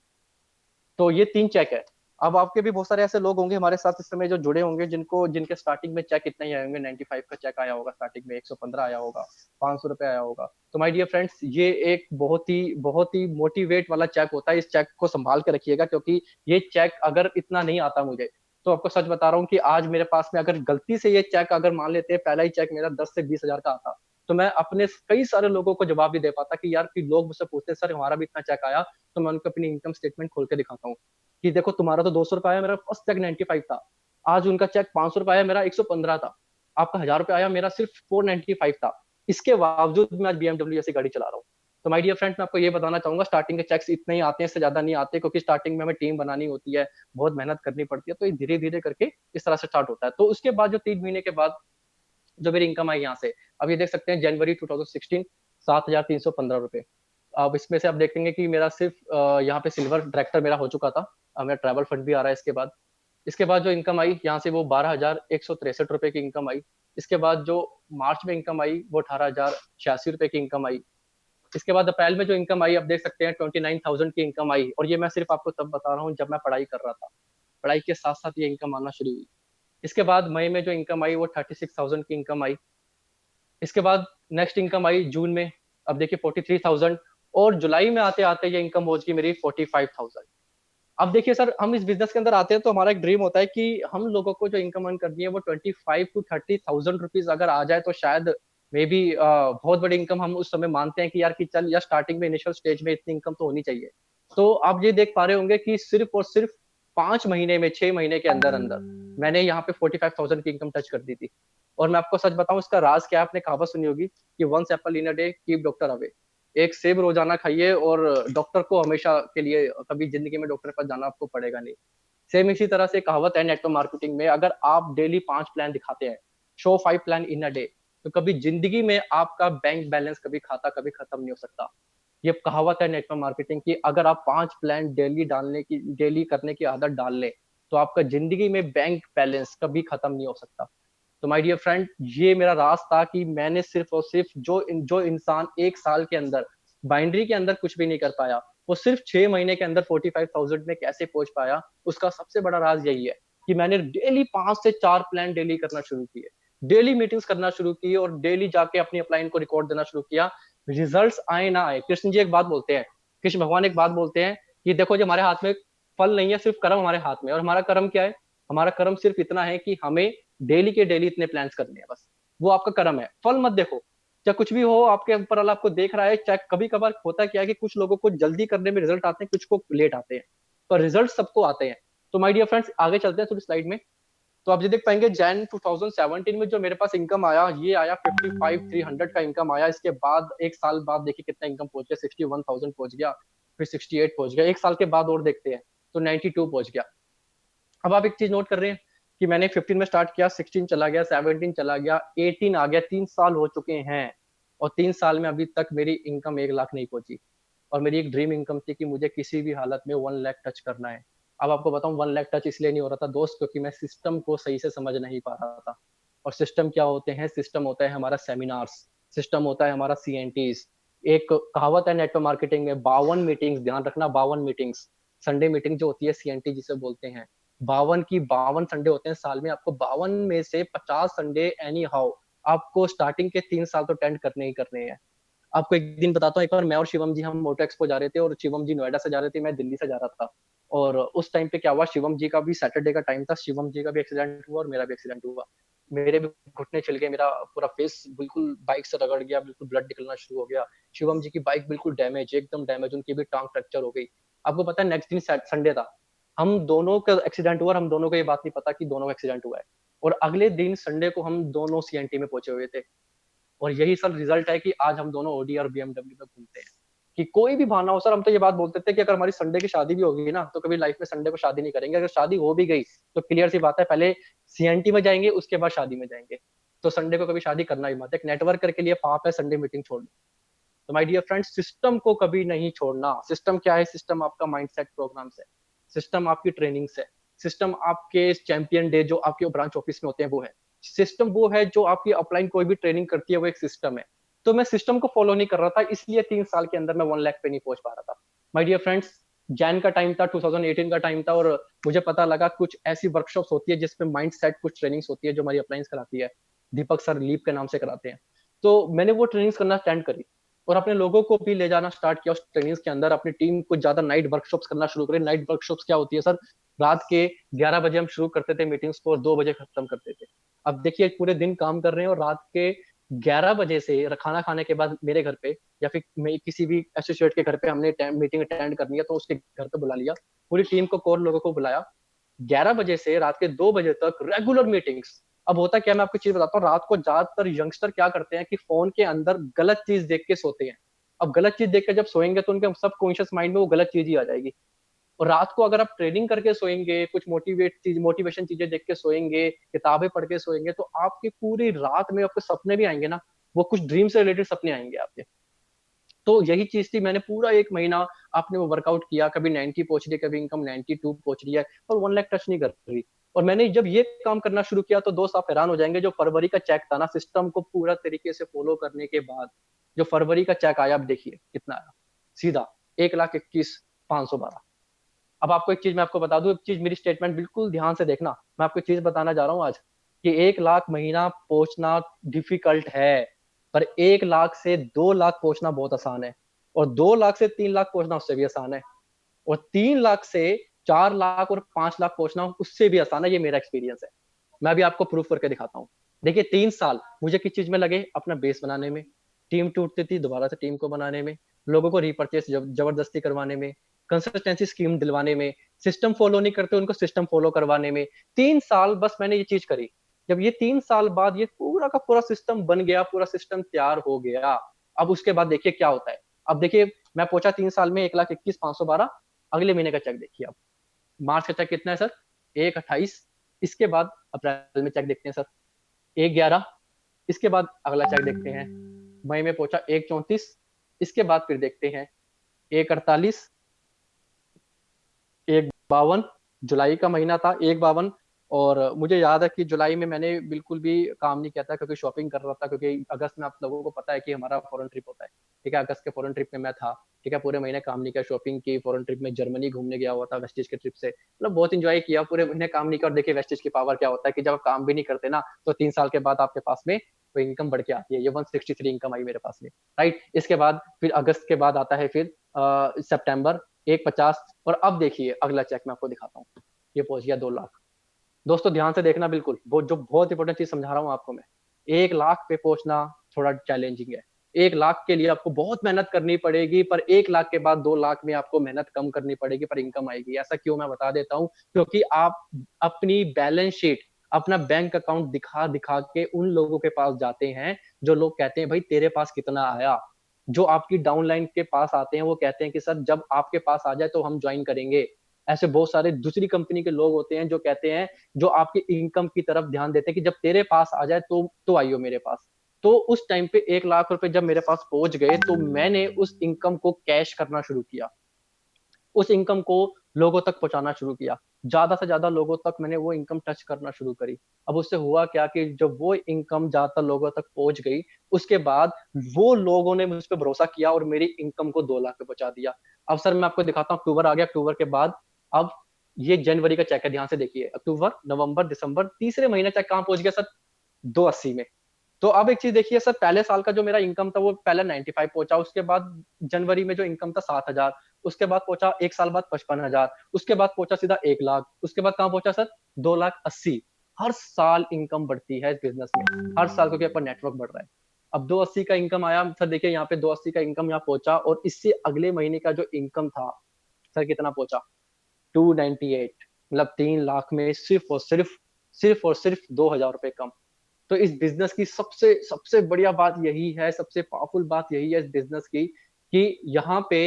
Speaker 1: तो ये 3 चेक है। अब आपके भी बहुत सारे ऐसे लोग होंगे हमारे साथ इस समय जो जुड़े होंगे, जिनके स्टार्टिंग में चेक इतना ही आए होंगे, 95 का चेक आया होगा स्टार्टिंग में, 115 आया होगा, 500 रुपये आया होगा। तो माय डियर फ्रेंड्स, ये एक बहुत ही मोटिवेट वाला चेक होता है। इस चेक को संभाल के रखिएगा, क्योंकि ये चेक अगर इतना नहीं आता मुझे, तो आपको सच बता रहा हूँ कि आज मेरे पास में अगर गलती से ये चेक अगर मान लेते हैं, पहला ही चेक मेरा 10 से 20 हजार का आता, तो मैं अपने कई सारे लोगों को जवाब भी दे पाता कि यार, कि लोग मुझसे पूछते हैं सर हमारा भी इतना चेक आया, तो मैं उनको अपनी इनकम स्टेटमेंट खोल के दिखाता हूँ। कि देखो तुम्हारा तो 200 रुपये आया, मेरा फर्स्ट चेक 95 था। आज उनका चेक 500 रुपये आया, मेरा 115 था। आपका 1000 रुपये आया, मेरा सिर्फ 495 था। इसके बावजूद मैं आज BMW जैसी गाड़ी चला रहा हूँ। तो माय डियर फ्रेंड्स, मैं आपको ये बताना चाहूंगा, स्टार्टिंग के चेक्स इतने ही आते हैं, इससे ज्यादा नहीं आते, क्योंकि स्टार्टिंग में हमें टीम बनानी होती है, बहुत मेहनत करनी पड़ती है। तो ये धीरे धीरे करके इस तरह से स्टार्ट होता है। तो उसके बाद जो 3 महीने के बाद जो मेरी इनकम आई यहाँ से, अब ये देख सकते हैं, जनवरी 2016, 7,315 रुपए। अब इसमें से आप देखेंगे कि मेरा सिर्फ यहाँ पे सिल्वर डायरेक्टर मेरा हो चुका था। अब मेरा ट्रैवल फंड भी आ रहा है इसके बाद। इसके बाद जो इनकम आई यहाँ से, वो 12,163 रुपए की इनकम आई। इसके बाद जो मार्च में इनकम आई, वो 18,086 रुपए की इनकम आई। इसके बाद अप्रैल में जो इनकम आई, आप देख सकते हैं 29,000 की इनकम आई। और ये मैं सिर्फ आपको तब बता रहा हूँ जब मैं पढ़ाई कर रहा था। पढ़ाई के साथ साथ ये इनकम आना शुरू हुई। इसके बाद मई में जो इनकम आई, वो 36,000 की इनकम आई। इसके बाद नेक्स्ट इनकम आई जून में, अब देखिए 43,000। और जुलाई में आते आते ये इनकम हो गई मेरी 45,000। अब देखिए सर, हम इस बिजनेस के अंदर आते हैं तो हमारा एक ड्रीम होता है कि हम लोगों को जो इनकम अर्न करनी है वो 25 to 30,000 रुपीज अगर आ जाए तो शायद मे बी बहुत बड़ी इनकम हम उस समय मानते हैं कि यार, कि चल, या स्टार्टिंग में इनिशियल स्टेज में इतनी इनकम तो होनी चाहिए। तो आप ये देख पा रहे होंगे कि सिर्फ और सिर्फ 5 महीने में, 6 महीने के अंदर अंदर मैंने यहाँ पे 45,000 की इनकम टच कर दी थी। और मैं आपको सच बताऊं, इसका राज क्या है, आपने कहावत सुनी होगी कि once apple in a day keep doctor away. एक सेब रोजाना खाइए और डॉक्टर को हमेशा के लिए, कभी जिंदगी में डॉक्टर के पास जाना आपको पड़ेगा नहीं। सेम इसी तरह से कहावत है नेटवर्क मार्केटिंग में, अगर आप डेली 5 प्लान दिखाते हैं, show 5 plan in a day, तो कभी जिंदगी में आपका बैंक बैलेंस, कभी खाता कभी खत्म नहीं हो सकता। ये कहावत है नेटवर्क मार्केटिंग की, अगर आप 5 प्लान डेली करने की आदत डाल लें, तो आपका जिंदगी में बैंक बैलेंस कभी खत्म नहीं हो सकता। तो माय डियर फ्रेंड, ये मेरा राज था कि मैंने सिर्फ और सिर्फ जो इंसान 1 साल के अंदर बाइंड्री के अंदर कुछ भी नहीं कर पाया, वो सिर्फ 6 महीने के अंदर 45,000 में कैसे पहुंच पाया, उसका सबसे बड़ा राज यही है कि मैंने डेली 5 से 4 प्लान डेली करना शुरू किए, डेली मीटिंग्स करना शुरू की, और डेली जाके अपनी अपलाइन को रिकॉर्ड देना शुरू किया। रिजल्ट्स आए ना आए, कृष्ण जी एक बात बोलते हैं, कृष्ण भगवान एक बात बोलते हैं कि देखो, जो हमारे हाथ में फल नहीं है, सिर्फ कर्म हमारे हाथ में। और हमारा कर्म क्या है? हमारा कर्म सिर्फ इतना है कि हमें डेली के डेली इतने प्लान्स करने हैं, बस। वो आपका कर्म है, फल मत देखो। चाहे कुछ भी हो, आपके ऊपर वाला आपको देख रहा है। चाहे कभी कभार होता क्या है कि कुछ लोगों को जल्दी करने में रिजल्ट आते हैं, कुछ को लेट आते हैं, पर रिजल्ट सबको आते हैं। तो माय डियर फ्रेंड्स, आगे चलते हैं थोड़ी स्लाइड में। तो आप ये देख पाएंगे, जैन 2017 में जो मेरे पास इनकम आया, ये आया 55,300 का इनकम आया। इसके बाद 1 साल बाद देखिए कितना इनकम पहुंच गया, 61,000 पहुंच गया, फिर 68 पहुंच गया। 1 साल के बाद और देखते हैं तो 92 पहुंच गया। अब आप एक चीज नोट कर रहे हैं कि मैंने 15 में स्टार्ट किया, 16 चला गया, 17 चला गया, 18 आ गया, 3 साल हो चुके हैं। और 3 साल में अभी तक मेरी इनकम 1 लाख नहीं पहुंची। और मेरी एक ड्रीम इनकम थी कि मुझे किसी भी हालत में 1 लाख टच करना है। अब आपको बताऊं, 1 लाख टच इसलिए नहीं हो रहा था दोस्त, क्योंकि मैं सिस्टम को सही से समझ नहीं पा रहा था। और सिस्टम क्या होते हैं? सिस्टम होता है हमारा सेमिनार्स, सिस्टम होता है हमारा CNTs। एक कहावत है नेटवर्क मार्केटिंग में, 52 मीटिंग्स, ध्यान रखना, 52 मीटिंग्स। संडे मीटिंग जो होती है, CNT जिसे बोलते हैं, 52 की 52 संडे होते हैं साल में। आपको 52 में से 50 संडे एनी हाउ आपको स्टार्टिंग के 3 साल तो अटेंड करने ही करने हैं। आपको एक दिन बताता हूँ, एक बार मैं और शिवम जी हम मोटो एक्सपो जा रहे थे, और शिवम जी नोएडा से जा रहे थे, मैं दिल्ली से जा रहा था। और उस टाइम पे क्या हुआ, शिवम जी का भी सैटरडे का टाइम था, शिवम जी का भी एक्सीडेंट हुआ और मेरा भी एक्सीडेंट हुआ। मेरे भी घुटने छिल गए, मेरा पूरा फेस बिल्कुल बाइक से रगड़ गया, बिल्कुल ब्लड निकलना शुरू हो गया। शिवम जी की बाइक बिल्कुल डैमेज, एकदम डैमेज, उनकी भी टांग फ्रैक्चर हो गई। आपको पता है, नेक्स्ट दिन संडे था, हम दोनों का एक्सीडेंट हुआ, और हम दोनों को ये बात नहीं पता कि दोनों का एक्सीडेंट हुआ है। और अगले दिन संडे को हम दोनों CNT में पहुंचे हुए थे। और यही सर रिजल्ट है कि आज हम दोनों OD और BMW में घूमते हैं। कि कोई भी बहाना हो सर, हम तो ये बात बोलते थे कि अगर हमारी संडे की शादी भी होगी ना, तो कभी लाइफ में संडे को शादी नहीं करेंगे। अगर शादी हो भी गई तो क्लियर सी बात है, पहले CNT में जाएंगे, उसके बाद शादी में जाएंगे। तो संडे को कभी शादी करना ही मत, एक नेटवर्क करके लिए पाप है संडे मीटिंग छोड़ना। तो माय डियर फ्रेंड्स, सिस्टम को कभी नहीं छोड़ना। सिस्टम क्या है? सिस्टम आपका माइंडसेट प्रोग्राम है, सिस्टम आपकी ट्रेनिंग है, सिस्टम आपके चैंपियन डे जो आपके ब्रांच ऑफिस में होते हैं वो है, सिस्टम वो है जो आपकी अपलाइन कोई भी ट्रेनिंग करती है, वो एक सिस्टम है। तो मैं सिस्टम को फॉलो नहीं कर रहा था, इसलिए 3 साल के अंदर मैं 1 लाख पे नहीं पहुंच पा रहा था। माय डियर फ्रेंड्स, जैन का टाइम था, 2018 का टाइम था, और मुझे पता लगा कुछ ऐसी वर्कशॉप्स होती है जिसपे माइंड सेट कुछ ट्रेनिंग्स होती है जो हमारी अप्लाइंस कराती है, दीपक सर लीप के नाम से कराते हैं। तो मैंने वो ट्रेनिंग्स करना स्टैंड करी, और अपने लोगों को भी ले जाना स्टार्ट किया उस ट्रेनिंग्स के अंदर। अपनी टीम को ज्यादा नाइट वर्कशॉप्स करना शुरू करें। नाइट वर्कशॉप्स क्या होती है सर? रात के 11 बजे हम शुरू करते थे मीटिंग्स को, और 2 बजे खत्म करते थे। अब देखिए, पूरे दिन काम कर रहे हैं और रात के 11 बजे से खाना खाने के बाद मेरे घर पे, या फिर मैं किसी भी एसोसिएट के घर पे, हमने मीटिंग अटेंड करनी है तो उसके घर पे बुला लिया, पूरी टीम को, कोर लोगों को बुलाया। 11 बजे से रात के 2 बजे तक रेगुलर मीटिंग्स। अब होता क्या, मैं आपको चीज बताता हूँ, रात को ज्यादातर यंगस्टर क्या करते हैं कि फोन के अंदर गलत चीज देख के सोते हैं। अब गलत चीज देख के जब सोएंगे तो उनके सबकॉन्शियस माइंड में वो गलत चीज ही आ जाएगी। और रात को अगर आप ट्रेनिंग करके सोएंगे, कुछ मोटिवेशन चीजें देख के सोएंगे, किताबें पढ़ के सोएंगे, तो आपकी पूरी रात में आपके सपने भी आएंगे ना, वो कुछ ड्रीम से रिलेटेड सपने आएंगे आपके। तो यही चीज थी, मैंने पूरा 1 महीना आपने वो वर्कआउट किया, कभी 90 पहुंच रही है, कभी इनकम 92 पहुंच रही है, और 1 लाख टच नहीं कर रही। और मैंने जब ये काम करना शुरू किया तो दोस्त आप हैरान हो जाएंगे, जो फरवरी का चेक था ना, सिस्टम को पूरा तरीके से फॉलो करने के बाद जो फरवरी का चेक आया, आप देखिए कितना आया, सीधा 1,21,512। अब आपको एक चीज मैं आपको बता दूं, एक चीज, मेरी स्टेटमेंट बिल्कुल ध्यान से देखना, मैं आपको एक चीज बताना जा रहा हूँ आज, कि 1 लाख महीना पहुंचना डिफिकल्ट है, पर 1 लाख से 2 लाख पहुंचना बहुत आसान है, और 2 लाख से 3 लाख पहुंचना उससे भी आसान है, और 3 लाख से 4 लाख और 5 लाख पहुंचना उससे भी आसान है। ये मेरा एक्सपीरियंस है, मैं भी आपको प्रूफ करके दिखाता हूँ। देखिए 3 साल मुझे किस चीज में लगे, अपना बेस बनाने में, टीम टूटती थी दोबारा से टीम को बनाने में, लोगों को रिपर्चेस जबरदस्ती करवाने में, कंसिस्टेंसी स्कीम दिलवाने में, सिस्टम फॉलो नहीं करते उनको सिस्टम फॉलो करवाने में। 3 साल बस मैंने ये चीज करी। जब ये 3 साल बाद ये पूरा का पूरा सिस्टम बन गया, पूरा सिस्टम तैयार हो गया, अब उसके बाद देखिए क्या होता है। अब देखिए, मैं पहुंचा 3 साल में 1,21,512। अगले महीने का चेक देखिए अब, मार्च का चेक कितना है सर, 1,28। इसके बाद अप्रैल में चेक देखते हैं सर, 1,11। इसके बाद अगला चेक देखते हैं, मई में पहुंचा 1,34। इसके बाद फिर देखते हैं 1,48, 1,52। जुलाई का महीना था, 1,52। और मुझे याद है कि जुलाई में मैंने बिल्कुल भी काम नहीं किया था, क्योंकि शॉपिंग कर रहा था, क्योंकि अगस्त में आप लोगों को पता है कि हमारा फॉरेन ट्रिप होता है। ठीक है, अगस्त के फॉरेन ट्रिप में मैं था। ठीक है, पूरे महीने काम नहीं किया, शॉपिंग की, फॉरेन ट्रिप में जर्मनी घूमने गया हुआ था वेस्टिज के ट्रिप से, मतलब बहुत इंजॉय किया, पूरे महीने काम नहीं किया। और देखिए वेस्टिज की पावर क्या होता है, कि जब आप काम भी नहीं करते ना, तो 3 साल के बाद आपके पास में वो इनकम बढ़ के आती है। ये 163 इनकम आई मेरे पास में। राइट, इसके बाद फिर अगस्त के बाद आता है फिर सितंबर, 1,50। और अब देखिए अगला चेक मैं आपको दिखाता हूँ, ये पहुंच गया 2 लाख। दोस्तों ध्यान से देखना, बिल्कुल जो बहुत इंपॉर्टेंट चीज समझा रहा हूँ आपको मैं, 1 लाख पे पहुंचना थोड़ा चैलेंजिंग है। 1 लाख के लिए आपको बहुत मेहनत करनी पड़ेगी, पर 1 लाख के बाद 2 लाख में आपको मेहनत कम करनी पड़ेगी, पर इनकम आएगी। ऐसा क्यों, मैं बता देता हूँ। क्योंकि आप अपनी बैलेंस शीट, अपना बैंक अकाउंट दिखा दिखा के उन लोगों के पास जाते हैं, जो लोग कहते हैं भाई तेरे पास कितना आया। जो आपकी डाउनलाइन के पास आते हैं वो कहते हैं कि सर जब आपके पास आ जाए तो हम ज्वाइन करेंगे। ऐसे बहुत सारे दूसरी कंपनी के लोग होते हैं जो कहते हैं, जो आपकी इनकम की तरफ ध्यान देते हैं कि जब तेरे पास आ जाए तो आइयो मेरे पास। तो उस टाइम पे 1 लाख रुपए जब मेरे पास पहुंच गए, तो मैंने उस इनकम को कैश करना शुरू किया, उस इनकम को लोगों तक पहुंचाना शुरू किया, ज्यादा से ज्यादा लोगों तक मैंने वो इनकम टच करना शुरू करी। अब उससे हुआ क्या कि जब वो इनकम ज्यादातर लोगों तक पहुंच गई, उसके बाद वो लोगों ने मुझ पर भरोसा किया और मेरी इनकम को 2 लाख पे पहुंचा दिया। अब सर मैं आपको दिखाता हूँ, अक्टूबर आ गया, अक्टूबर के बाद अब ये जनवरी का चेक है, ध्यान से देखिए, अक्टूबर, नवंबर, दिसंबर, तीसरे महीने चेक कहाँ पहुंच गया सर, 280 में। तो अब एक चीज देखिए सर, पहले साल का जो मेरा इनकम था वो पहले 95 पहुंचा, उसके बाद जनवरी में जो इनकम था 7,000, उसके बाद पहुंचा 1 साल बाद 55,000, उसके बाद पहुंचा सीधा 1 लाख, उसके बाद कहाँ पहुंचा सर, 2,80,000। हर साल इनकम बढ़ती है इस बिजनेस में, हर साल, क्योंकि अपन नेटवर्क बढ़ रहा है। अब 280 का इनकम आया सर, देखिए यहाँ पे 280 का इनकम यहाँ पहुंचा, और इससे अगले महीने का जो इनकम था सर कितना पहुंचा, 298। मतलब 3 लाख में सिर्फ और सिर्फ 2,000 रुपए कम। तो इस बिजनेस की सबसे सबसे बढ़िया बात यही है, सबसे पावरफुल बात यही है इस बिजनेस की, कि यहाँ पे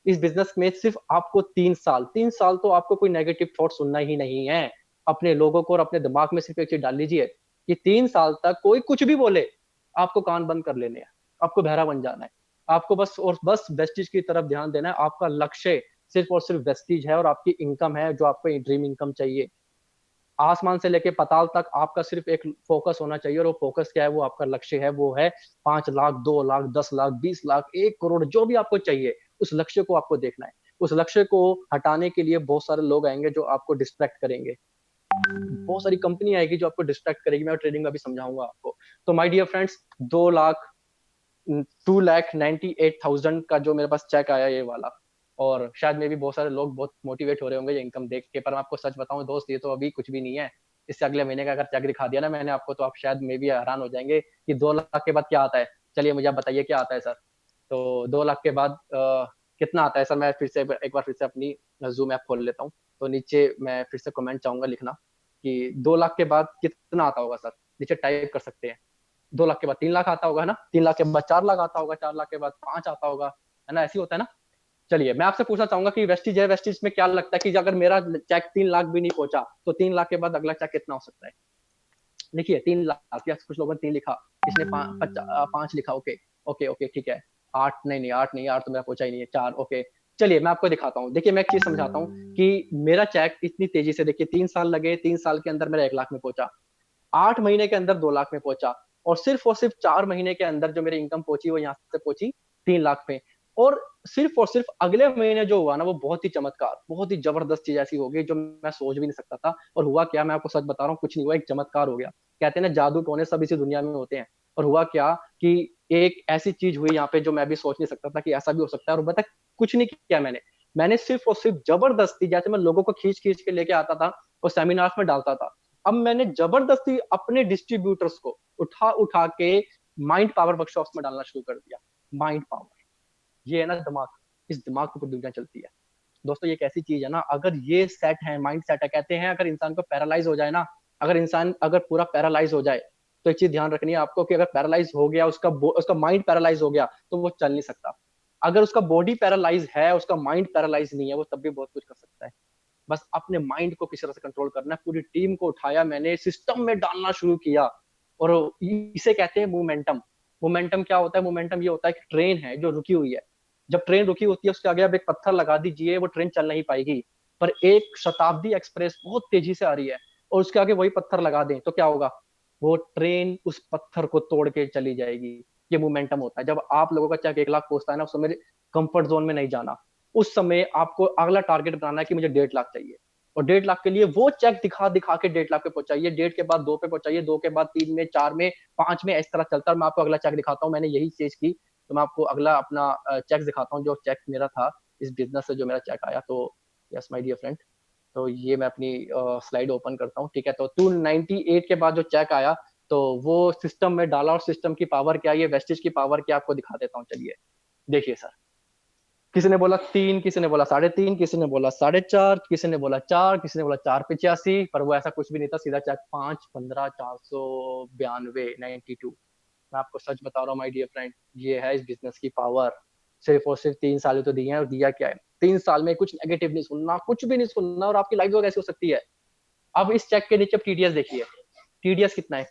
Speaker 1: इस बिजनेस में सिर्फ आपको 3 साल तो आपको कोई नेगेटिव थॉट सुनना ही नहीं है। अपने लोगों को और अपने दिमाग में सिर्फ एक चीज डाल लीजिए, कि 3 साल तक कोई कुछ भी बोले, आपको कान बंद कर लेने हैं, आपको बहरा बन जाना है। आपको बस और बस वेस्टिज की तरफ ध्यान देना है। आपका लक्ष्य सिर्फ और सिर्फ वेस्टिज है, और आपकी इनकम है जो आपको ड्रीम इनकम चाहिए। आसमान से लेके पाताल तक आपका सिर्फ एक फोकस होना चाहिए, और वो फोकस क्या है, वो आपका लक्ष्य है, वो है 5 लाख, 2 लाख, 10 लाख, 20 लाख, 1 करोड़, जो भी आपको चाहिए, उस लक्ष्य को आपको देखना है। उस लक्ष्य को हटाने के लिए बहुत सारे लोग आएंगे जो आपको डिस्ट्रैक्ट करेंगे, बहुत सारी कंपनी आएगी जो आपको डिस्ट्रैक्ट करेगी, मैं ट्रेडिंग में भी समझाऊंगा आपको। तो माय डियर फ्रेंड्स, 2 लाख, 2,98,000 का जो मेरे पास चेक आया ये वाला, और शायद में भी बहुत सारे लोग बहुत मोटिवेट हो रहे होंगे ये इनकम देख के, पर मैं आपको सच बताऊं दोस्त, ये तो अभी कुछ भी नहीं है। इससे अगले महीने का अगर चेक दिखा दिया ना मैंने आपको, तो आप शायद मे भी हैरान हो जाएंगे कि 2 लाख के बाद क्या आता है। चलिए मुझे आप बताइए क्या आता है सर। तो 2 लाख के बाद कितना आता है सर। मैं फिर से एक बार फिर से अपनी जूम ऐप खोल लेता हूँ। तो नीचे मैं फिर से कमेंट चाहूंगा लिखना कि 2 लाख के बाद कितना आता होगा सर। नीचे टाइप कर सकते हैं। 2 लाख के बाद 3 लाख आता होगा ना, 3 लाख के बाद 4 लाख आता होगा, 4 लाख के बाद 5 आता होगा, है ना, ऐसे ही होता है ना। चलिए मैं आपसे पूछना चाहूंगा कि वेस्टिज है, वेस्टिज में क्या लगता है कि अगर मेरा चेक 3 लाख भी नहीं पहुंचा तो 3 लाख के बाद अगला चेक कितना हो सकता है। देखिए 3 लाख, या कुछ लोगों ने 3 लिखा, इसने 5 लिखा, ओके ओके ओके ठीक है। 8 नहीं, नहीं 8 नहीं, 8 तो मेरा पहुंचा ही नहीं है, 4 ओके। चलिए मैं आपको दिखाता हूँ। देखिए मैं एक चीज समझाता हूँ कि मेरा चेक इतनी तेजी से, देखिए 3 साल लगे, 3 साल के अंदर मेरा 1 लाख में पहुंचा, 8 महीने के अंदर 2 लाख में पहुंचा, और सिर्फ 4 महीने के अंदर जो मेरी इनकम पहुंची वो यहाँ से पहुंची 3 लाख में। और सिर्फ अगले महीने जो हुआ ना वो बहुत ही चमत्कार, बहुत ही जबरदस्त चीज ऐसी हो गई जो मैं सोच भी नहीं सकता था। और हुआ क्या, मैं आपको सच बता रहा हूँ, कुछ नहीं हुआ, एक चमत्कार हो गया। कहते हैं ना जादू टोने सब इसी दुनिया में होते हैं। और हुआ क्या कि एक ऐसी चीज हुई यहाँ पे जो मैं भी सोच नहीं सकता था कि ऐसा भी हो सकता है। और बता, कुछ नहीं किया मैंने। मैंने सिर्फ और सिर्फ जबरदस्ती, जैसे मैं लोगों को खींच खींच के लेके आता था और सेमिनार्स में डालता था, अब मैंने जबरदस्ती अपने डिस्ट्रीब्यूटर्स को उठा उठा के माइंड पावर वर्कशॉप्स में डालना शुरू कर दिया। माइंड पावर, ये है ना दिमाग, इस दिमाग के ऊपर दुनिया चलती है। दोस्तों ये एक ऐसी चीज है ना, अगर ये सेट है, माइंड सेट है, कहते हैं अगर इंसान को पैरालाइज हो जाए ना, अगर इंसान अगर पूरा पैरालाइज हो जाए, तो एक चीज ध्यान रखनी है आपको कि अगर पैरालाइज हो गया, उसका माइंड पैरालाइज हो गया तो वो चल नहीं सकता। अगर उसका बॉडी पैरालाइज है, उसका माइंड पैरालाइज नहीं है, वो तब भी बहुत कुछ कर सकता है। बस अपने माइंड को किसी तरह से कंट्रोल करना है। पूरी टीम को उठाया मैंने, सिस्टम में डालना शुरू किया। और इसे कहते हैं मोमेंटम। मोमेंटम क्या होता है? मोमेंटम ये होता है कि ट्रेन है जो रुकी हुई है, जब ट्रेन रुकी होती है उसके आगे आप एक पत्थर लगा दीजिए, वो ट्रेन चल नहीं पाएगी। पर एक शताब्दी एक्सप्रेस बहुत तेजी से आ रही है और उसके आगे वही पत्थर लगा दें तो क्या होगा? वो ट्रेन उस पत्थर को तोड़ के चली जाएगी। ये मोमेंटम होता है। जब आप लोगों का चेक 1 लाख पहुंचता है ना, उस समय कंफर्ट जोन में नहीं जाना। उस समय आपको अगला टारगेट बनाना है कि मुझे 1.5 लाख चाहिए। और 1.5 लाख के लिए वो चेक दिखा दिखा के 1.5 लाख पे पहुंचाइए, 1.5 के बाद 2 पे पहुंचाइए, 2 के बाद 3 में, 4 में, 5 में, इस तरह चलता है। मैं आपको अगला चेक दिखाता हूँ, मैंने यही चीज की। तो मैं आपको अगला अपना चेक दिखाता हूँ, जो चेक मेरा था इस बिजनेस से, जो मेरा चेक आया। तो यस माय डियर फ्रेंड, तो ये मैं अपनी स्लाइड ओपन करता हूँ, ठीक है। तो 298 के बाद जो चेक आया, तो वो सिस्टम में डाला, और सिस्टम की पावर क्या, ये वेस्टिज की पावर क्या, आपको दिखा देता हूँ। चलिए देखिए सर, किसी ने बोला 3, किसी ने बोला 3.5, किसी ने बोला 4.5, किसी ने बोला 4, किसी ने बोला 4.85, पर वो ऐसा कुछ भी नहीं था। सीधा चेक 5, 15, 492, 92। मैं आपको सच बता रहा हूँ माय डियर फ्रेंड, ये है इस बिजनेस की पावर। सिर्फ और सिर्फ 3 साल तो दिए हैं, और दिया क्या है? 3 साल में कुछ नेगेटिव नहीं सुनना, कुछ भी नहीं सुनना, और आपकी लाइफ जो कैसे हो सकती है। अब इस चेक के नीचे टीडीएस देखिए। टीडीएस कितना है?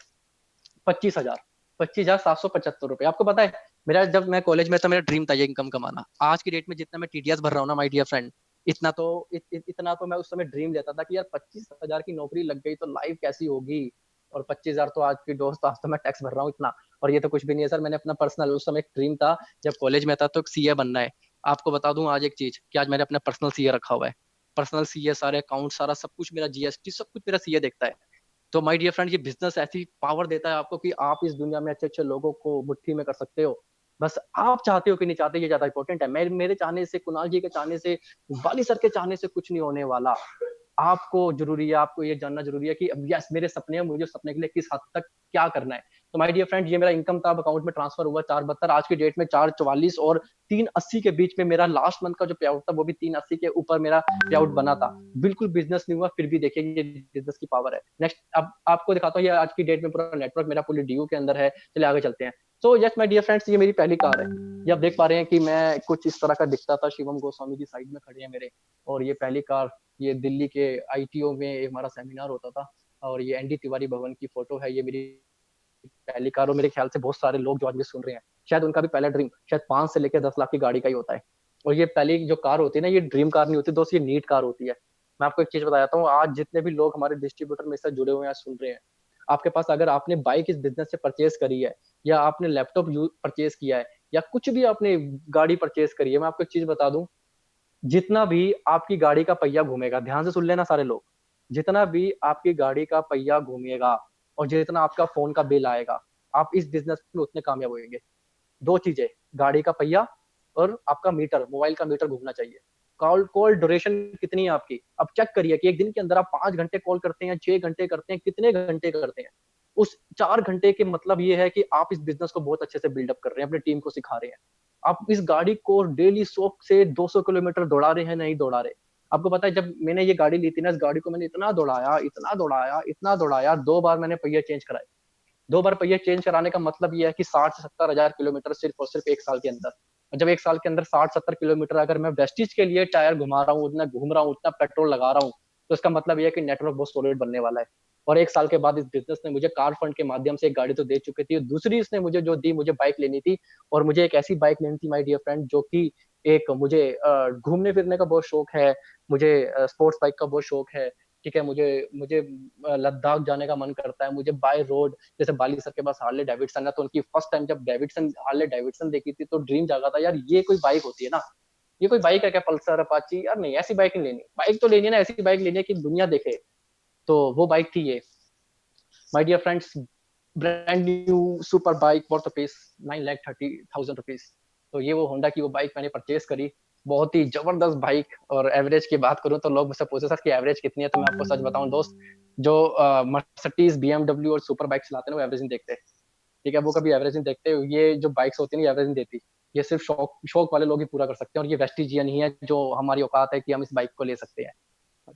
Speaker 1: 25,000, 25,775 रुपए। आपको पता है, मेरा जब मैं कॉलेज में था, मेरा ड्रीम था ये इनकम कमाना। आज की डेट में जितना मैं टीडीएस भर रहा हूँ ना माय डियर फ्रेंड, इतना तो मैं उस समय ड्रीम लेता था कि यार 25,000 की नौकरी लग गई तो लाइफ कैसी होगी। और 25,000 तो आज की दोस्त, आज तो मैं टैक्स भर रहा हूँ इतना। और ये तो कुछ भी नहीं है सर। मैंने अपना पर्सनल, उस समय एक ड्रीम था जब कॉलेज में था, तो सीए बनना है। आपको बता दूं आज एक चीज कि आज मैंने अपना पर्सनल सीए रखा हुआ है। पर्सनल सीए, सारे अकाउंट, सारा सब कुछ मेरा, जीएसटी सब कुछ मेरा सीए देखता है। तो माय डियर फ्रेंड, ये बिजनेस ऐसी पावर देता है आपको कि आप इस दुनिया में अच्छे अच्छे लोगों को मुट्ठी में कर सकते हो। बस आप चाहते हो कि नहीं चाहते, ये ज्यादा इंपॉर्टेंट है। मेरे चाहने से, कुणाल जी के चाहने से, बाली सर के चाहने से कुछ नहीं होने वाला। आपको जरूरी है, आपको ये जानना जरूरी है कि अब यस, मेरे सपने हैं, मुझे सपने के लिए किस हद तक क्या करना है। तो माय डियर फ्रेंड, ये मेरा इनकम था, अकाउंट में ट्रांसफर हुआ 4.72, आज की डेट में 4.44 और 3.80 के बीच में। मेरा लास्ट मंथ का जो पे आउट था वो भी 3.80 के ऊपर मेरा पे आउट बना था। बिल्कुल बिजनेस नहीं हुआ, फिर भी देखिए ये बिजनेस की पावर है। नेक्स्ट, अब आपको दिखाता हूँ, ये आज की डेट में पूरा नेटवर्क मेरा पूरी डीयू के अंदर है। चलिए आगे चलते हैं। So yes my dear friends, ये मेरी पहली कार है। ये आप देख पा रहे हैं कि मैं कुछ इस तरह का दिखता था। शिवम गोस्वामी जी साइड में खड़े हैं मेरे। और ये पहली कार, ये दिल्ली के आईटीओ में हमारा सेमिनार होता था। और ये एनडी तिवारी भवन की फोटो है, ये मेरी पहली कार। और मेरे ख्याल से बहुत सारे लोग जो आज भी सुन रहे हैं, शायद उनका भी पहला ड्रीम शायद 5 से लेकर 10 लाख की गाड़ी का ही होता है। और ये पहली जो कार होती है ना, ये ड्रीम कार नहीं होती दोस्त, ये नीड कार होती है। मैं आपको एक चीज बताता हूँ, आज जितने भी लोग हमारे डिस्ट्रीब्यूटर में से जुड़े हुए हैं, सुन रहे हैं, आपके पास अगर आपने बाइक इस बिजनेस से परचेज करी है, या आपने लैपटॉप परचेज किया है, या कुछ भी आपने गाड़ी परचेज करी है, मैं आपको एक चीज बता दूं, जितना भी आपकी गाड़ी का पहिया घूमेगा, ध्यान से सुन लेना सारे लोग, जितना भी आपकी गाड़ी का पहिया घूमेगा और जितना आपका फोन का बिल आएगा, आप इस बिजनेस में उतने कामयाब होंगे। दो चीजें, गाड़ी का पहिया और आपका मीटर, मोबाइल का मीटर घूमना चाहिए। कॉल कॉल ड्यूरेशन कितनी है आपकी, अब चेक करिए कि एक दिन के अंदर आप 5 घंटे कॉल करते हैं, 6 घंटे करते हैं, कितने घंटे करते हैं। उस 4 घंटे के मतलब ये है कि आप इस बिजनेस को बहुत अच्छे से बिल्डअप कर रहे हैं, अपनी टीम को सिखा रहे हैं। आप इस गाड़ी को डेली 100 से 200 किलोमीटर दौड़ा रहे हैं, नहीं दौड़ा रहे। आपको पता है जब मैंने ये गाड़ी ली थी ना, इस गाड़ी को मैंने इतना दौड़ाया, इतना दौड़ाया, इतना दौड़ाया, 2 बार मैंने पहिए चेंज कराए। 2 बार पहिए चेंज कराने का मतलब ये है कि 60 से 70 हजार किलोमीटर सिर्फ और सिर्फ 1 साल के अंदर। और जब 1 साल के अंदर 60-70 किलोमीटर अगर मैं वेस्टिज के लिए टायर घुमा रहा हूँ, उतना घूम रहा हूँ, उतना पेट्रोल लगा रहा हूँ, तो इसका मतलब ये है कि नेटवर्क बहुत सॉलिड बनने वाला है। और 1 साल के बाद इस बिजनेस ने मुझे कार फंड के माध्यम से एक गाड़ी तो दे चुकी थी, दूसरी इसने मुझे जो दी, मुझे बाइक लेनी थी। और मुझे एक ऐसी बाइक लेनी थी माय डियर फ्रेंड, जो कि एक मुझे घूमने फिरने का बहुत शौक है, मुझे स्पोर्ट्स बाइक का बहुत शौक है। ठीक है, मुझे मुझे लद्दाख जाने का मन करता है, मुझे बाय रोड, जैसे बाली सर के पास हार्ले डेविडसन है, तो उनकी फर्स्ट टाइम जब डेविडसन हार्ले डेविडसन देखी थी तो ड्रीम जागा था यार, ये कोई बाइक होती है ना, ये कोई बाइक है क्या, पल्सर अपाची यार, नहीं ऐसी बाइक नहीं लेनी, बाइक तो लेनी है ना, ऐसी बाइक लेनी है कि दुनिया देखे। तो वो बाइक थी ये my dear friends, brand new super bike worth rupees 9,30,000 rupees. तो ये वो होंडा की वो बाइक मैंने परचेज करी, बहुत ही जबरदस्त बाइक। और एवरेज की बात करूं तो लोग मुझसे पूछे सर की एवरेज कितनी है, तो मैं आपको सच बताऊं दोस्त, जो मर्सिडीज बीएमडब्ल्यू और सुपर बाइक चलाते हैं वो एवरेज नहीं देखते। ठीक है, वो कभी एवरेज नहीं देखते, ये जो बाइक्स होती है ना एवरेज नहीं देती। ये सिर्फ शौक शौक वाले लोग ही पूरा कर सकते हैं, और ये वेस्टिजियन ही है जो हमारी औकात है कि हम इस बाइक को ले सकते हैं।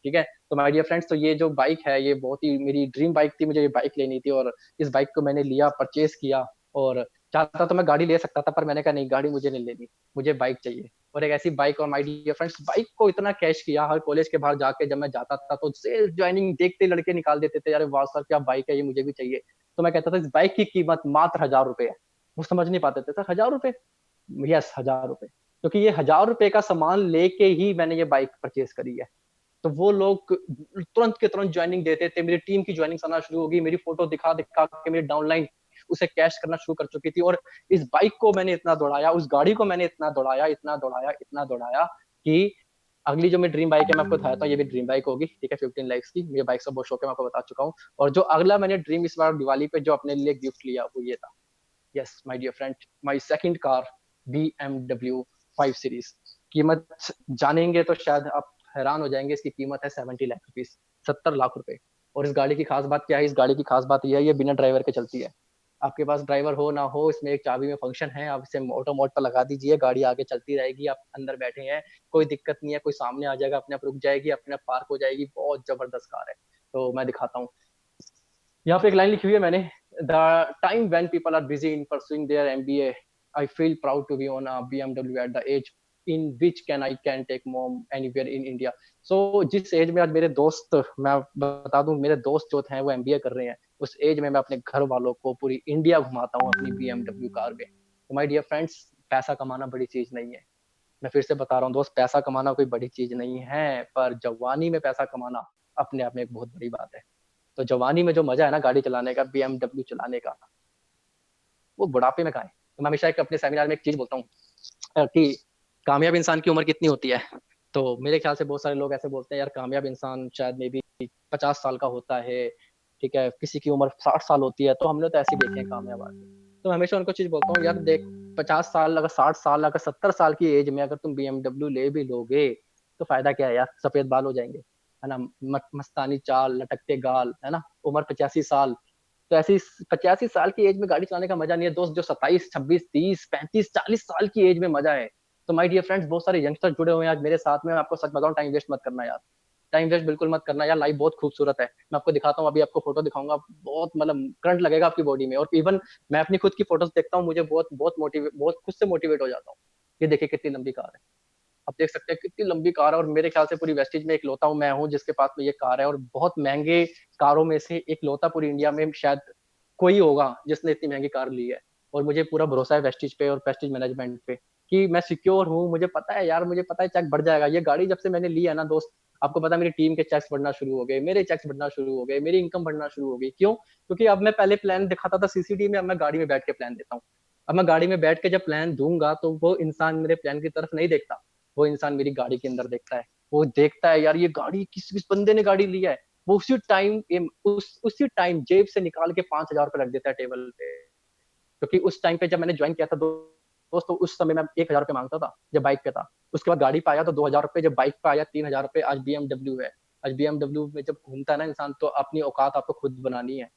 Speaker 1: ठीक है, तो माय डियर फ्रेंड्स, तो ये जो बाइक है ये बहुत ही मेरी ड्रीम बाइक थी, मुझे ये बाइक लेनी थी, और इस बाइक को मैंने लिया, परचेज किया। और चाहता तो मैं गाड़ी ले सकता था, पर मैंने कहा नहीं, गाड़ी मुझे नहीं लेनी, मुझे बाइक चाहिए। और एक ऐसी बाइक, और माय डियर फ्रेंड्स, बाइक को इतना कैश किया, हर कॉलेज के बाहर जाके जब मैं जाता था तो सेल्स ज्वाइनिंग देखते लड़के निकाल देते थे, अरे वाह सर क्या बाइक है, ये मुझे भी चाहिए। तो मैं कहता था इस बाइक की कीमत मात्र 1,000 रुपए है। वो समझ नहीं पाते थे, सर 1,000 रुपए? यस, 1,000 रुपए, क्योंकि ये 1,000 रुपए का सामान लेके ही मैंने ये बाइक परचेज करी है। तो वो लोग तुरंत के तुरंत ज्वाइनिंग देते थे, मेरी टीम की ज्वाइनिंग आना शुरू होगी, मेरी फोटो दिखा दिखा के मेरी डाउनलाइन उसे कैश करना शुरू कर चुकी थी। और इस बाइक को मैंने इतना दौड़ाया, उस गाड़ी को मैंने इतना दौड़ाया, इतना दौड़ाया, इतना दौड़ाया, कि अगली जो मेरी ड्रीम बाइक है मैं आपको बताता हूँ, ये भी ड्रीम बाइक होगी। ठीक है, 15 लाख की, मुझे बाइक का बहुत शौक है, मैं आपको बता चुका हूँ। और जो अगला मैंने ड्रीम इस बार दिवाली पे जो अपने लिए गिफ्ट लिया वो ये था। Yes my dear friend, my second car, BMW 5 series. कीमत जानेंगे तो शायद आप हैरान हो जाएंगे, इसकी कीमत है 70 लाख रुपीज, 70 लाख रुपए। और इस गाड़ी की खास बात क्या है, इस गाड़ी की खास बात यह है, ये बिना ड्राइवर के चलती है। आपके पास ड्राइवर हो ना हो, इसमें एक चाबी में फंक्शन है, आप इसे ऑटो मोड पर लगा दीजिए, गाड़ी आगे चलती रहेगी, आप अंदर बैठे हैं, कोई दिक्कत नहीं है, कोई सामने आ जाएगा अपने आप रुक जाएगी, अपने आप पार्क हो जाएगी, बहुत जबरदस्त कार है। तो मैं दिखाता हूँ, यहाँ पे एक लाइन लिखी हुई है मैंने, the time when people are busy in pursuing their MBA, I feel proud to be on a BMW at the age in which can I can take mom anywhere in India. So जिस age में आज मेरे दोस्त, मैं बता दूं मेरे दोस्त जो हैं वो एमबीए कर रहे हैं, उस एज में मैं अपने घर वालों को पूरी इंडिया घुमाता हूँ अपनी बीएमडब्ल्यू कार में। तो माय डियर फ्रेंड्स, पैसा कमाना बड़ी चीज नहीं है, मैं फिर से बता रहा हूँ दोस्त, पैसा कमाना कोई बड़ी चीज नहीं है, पर जवानी में पैसा कमाना अपने आप में एक बहुत बड़ी बात है। तो जवानी में जो मजा है ना गाड़ी चलाने का, बीएमडब्ल्यू चलाने का, वो बुढ़ापे में कहाँ है। तो मैं हमेशा एक अपने सेमिनार में एक चीज बोलता हूँ कि कामयाब इंसान की उम्र कितनी होती है। तो मेरे ख्याल से बहुत सारे लोग ऐसे बोलते हैं यार, कामयाब इंसान शायद मे बी 50 साल का होता है। ठीक है, किसी की उम्र 60 साल होती है, तो हमने तो ऐसे देखे हैं कामयाब आदमी। तो मैं हमेशा उनको चीज बोलता हूँ यार देख, 50 साल अगर 60 साल अगर 70 साल की एज में अगर तुम बीएमडब्ल्यू ले भी लोगे, तो फायदा क्या है यार, सफेद बाल हो जाएंगे, है ना, मस्तानी चाल, लटकते गाल, है ना, उम्र 85 साल। तो ऐसी 85 साल की एज में गाड़ी चलाने का मजा नहीं है दोस्त, जो 27, 26, 30, 35, 40 साल की एज में मजा है। तो माय डियर फ्रेंड्स, बहुत सारे यंगस्टर जुड़े हुए हैं आज मेरे साथ में, मैं आपको सच बताऊं, टाइम वेस्ट मत करना यार, टाइम वेस्ट बिल्कुल मत करना यार, लाइफ बहुत खूबसूरत है। मैं आपको दिखाता हूँ, अभी आपको फोटो दिखाऊंगा, बहुत मतलब करंट लगेगा आपकी बॉडी में। और इवन मैं अपनी खुद की फोटोज देखता हूँ, मुझे बहुत बहुत मोटिवेट, बहुत खुद से मोटिवेट हो जाता हूँ। ये देखिए कितनी लंबी कार है, आप देख सकते हैं कितनी लंबी कार है। और मेरे ख्याल से पूरी वेस्टिज में एक लौता हूँ मैं हूँ जिसके पास में ये कार है, और बहुत महंगे कारों में से एक लौता पूरी इंडिया में शायद कोई होगा जिसने इतनी महंगी कार ली है। और मुझे पूरा भरोसा है वेस्टिज पे और वेस्टिज मैनेजमेंट पे कि मैं सिक्योर हूँ, मुझे पता है यार, मुझे पता है चेक बढ़ जाएगा। ये गाड़ी जब से मैंने ली है ना दोस्त, आपको पता है मेरी टीम के चेक्स बढ़ना शुरू हो गए, मेरे चेक्स बढ़ना शुरू हो गए, मेरी इनकम बढ़ना शुरू हो गई। क्यों? क्योंकि अब मैं पहले प्लान दिखाता था सीसीडी में, अब मैं गाड़ी में बैठ के प्लान देता हूँ। अब मैं गाड़ी में बैठ के जब प्लान दूंगा तो वो इंसान मेरे प्लान की तरफ नहीं देखता, वो इंसान मेरी गाड़ी के अंदर देखता है। वो देखता है यार ये गाड़ी किस किस बंदे ने गाड़ी लिया है, वो उसी टाइम जेब से निकाल के 5,000 रुपये रख देता है टेबल पे। क्योंकि उस टाइम पे जब मैंने ज्वाइन किया था दोस्तों उस समय मैं 1,000 रुपये मांगता था जब बाइक पे था, उसके बाद गाड़ी पे आया तो 2,000 रुपये, जब बाइक पे आया 3,000 रुपये, आज BMW है। आज BMW में जब घूमता है ना इंसान, तो अपनी औकात आपको खुद बनानी है।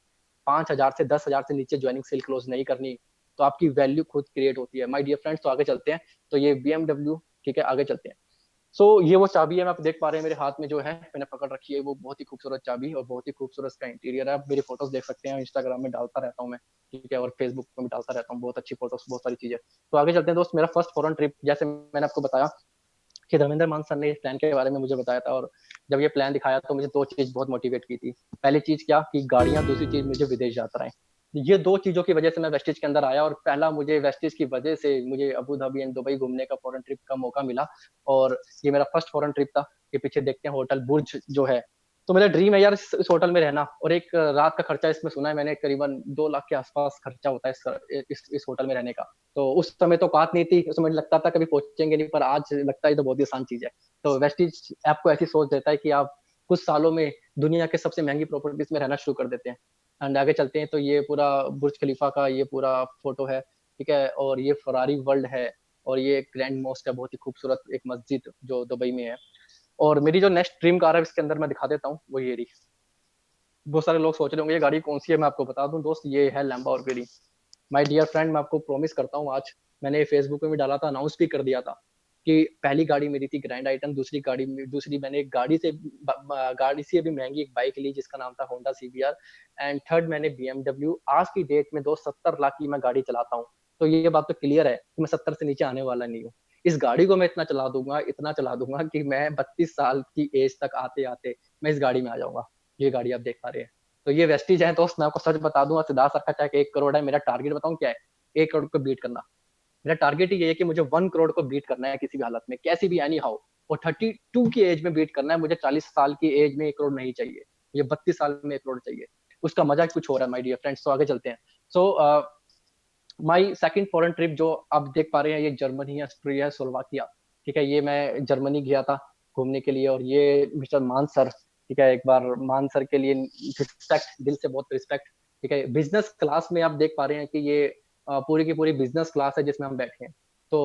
Speaker 1: 5,000 से 10,000 से नीचे ज्वाइनिंग सेल क्लोज नहीं करनी, तो आपकी वैल्यू खुद क्रिएट होती है माय डियर फ्रेंड्स। तो आगे चलते हैं, तो ये BMW, ठीक है आगे चलते हैं। ये वो चाबी है, मैं आप देख पा रहे हैं मेरे हाथ में जो है, मैंने पकड़ रखी है, वो बहुत ही खूबसूरत चाबी और बहुत ही खूबसूरत इसका इंटीरियर है। आप मेरी फोटोज देख सकते हैं, इंस्टाग्राम में डालता रहता हूँ मैं, ठीक है, और फेसबुक में भी डालता रहता हूँ, बहुत अच्छी फोटोज, बहुत सारी चीजें। तो आगे चलते हैं दोस्त, मेरा फर्स्ट फॉरेन ट्रिप, जैसे मैंने आपको बताया कि धर्मेंद्र मान सर ने इस प्लान के बारे में मुझे बताया था, और जब ये प्लान दिखाया तो मुझे दो चीज बहुत मोटिवेट की थी। पहली चीज क्या कि गाड़ियां, दूसरी चीज मुझे विदेश यात्राएं। ये दो चीजों की वजह से मैं वेस्टिज के अंदर आया, और पहला मुझे वेस्टिज की वजह से मुझे अबू धाबी एंड दुबई घूमने का फॉरेन ट्रिप का मौका मिला, और ये मेरा फर्स्ट फॉरेन ट्रिप था। ये पीछे देखते हैं होटल बुर्ज जो है, तो मेरा ड्रीम है यार इस होटल में रहना। और एक रात का खर्चा इसमें सुना है मैंने करीबन 2 लाख के आसपास खर्चा होता है इस होटल में रहने का। तो उस समय तो औकात नहीं थी, उस समय लगता था कभी पहुंचेंगे नहीं, पर आज लगता है तो बहुत ही आसान चीज है। तो वेस्टिज आपको ऐसी सोच देता है कि आप कुछ सालों में दुनिया के सबसे महंगी प्रॉपर्टीज में रहना शुरू कर देते हैं। एंड आगे चलते हैं, तो ये पूरा बुर्ज खलीफा का ये पूरा फोटो है, ठीक है, और ये फरारी वर्ल्ड है, और ये ग्रैंड मॉस्क है, बहुत ही खूबसूरत एक मस्जिद जो दुबई में है। और मेरी जो नेक्स्ट ड्रीम कार है इसके अंदर मैं दिखा देता हूँ, वो ये रही। बहुत सारे लोग सोच रहे होंगे ये गाड़ी कौन सी है, मैं आपको बता दूं दोस्त, ये है लैम्बोर्गिनी। माय डियर फ्रेंड, मैं आपको प्रॉमिस करता हूँ आज, मैंने फेसबुक पे भी डाला था, अनाउंस भी कर दिया था कि पहली गाड़ी मेरी थी ग्रैंड आइटन, दूसरी मैंने एक गाड़ी से भी महंगी एक बाइक ली जिसका नाम था होंडा CBR, एंड थर्ड मैंने BMW। आज की डेट में दोस्त 70 लाख की मैं गाड़ी चलाता हूँ। तो ये बात तो क्लियर है कि मैं 70 से नीचे आने वाला नहीं हूँ। इस गाड़ी को मैं इतना चला दूंगा कि मैं 32 साल की एज तक आते आते मैं इस गाड़ी में आ जाऊंगा। ये गाड़ी आप देख पा रहे हैं। तो ये वेस्टीज है दोस्त, मैं आपको सच बता दूंगा, सिद्धार्थ सर का चेक 1 करोड़ है, मेरा टारगेट बताऊं क्या है? 1 करोड़ को बीट करना। मेरा टारगेट ही ये है कि मुझे 1 करोड़ को बीट करना है किसी भी हालत में, कैसी भी एनी हाउ। और 32 की एज में बीट करना है मुझे, 40 साल की एज में 1 करोड़ नहीं चाहिए, मुझे 32 साल में 1 करोड़ चाहिए। उसका मजा कुछ हो रहा है माय डियर फ्रेंड्स। तो आगे चलते हैं। सो माई सेकंड फॉरेन ट्रिप जो आप देख पा रहे हैं, ये जर्मनी है, ऑस्ट्रिया है, स्लोवाकिया, ठीक है। ये मैं जर्मनी गया था घूमने के लिए, और ये मिस्टर मान सर, ठीक है, एक बार मान सर के लिए रिस्पेक्ट, दिल से बहुत रिस्पेक्ट, ठीक है। बिजनेस क्लास में आप देख पा रहे हैं कि ये पूरी की पूरी बिजनेस क्लास है जिसमें हम बैठे हैं। तो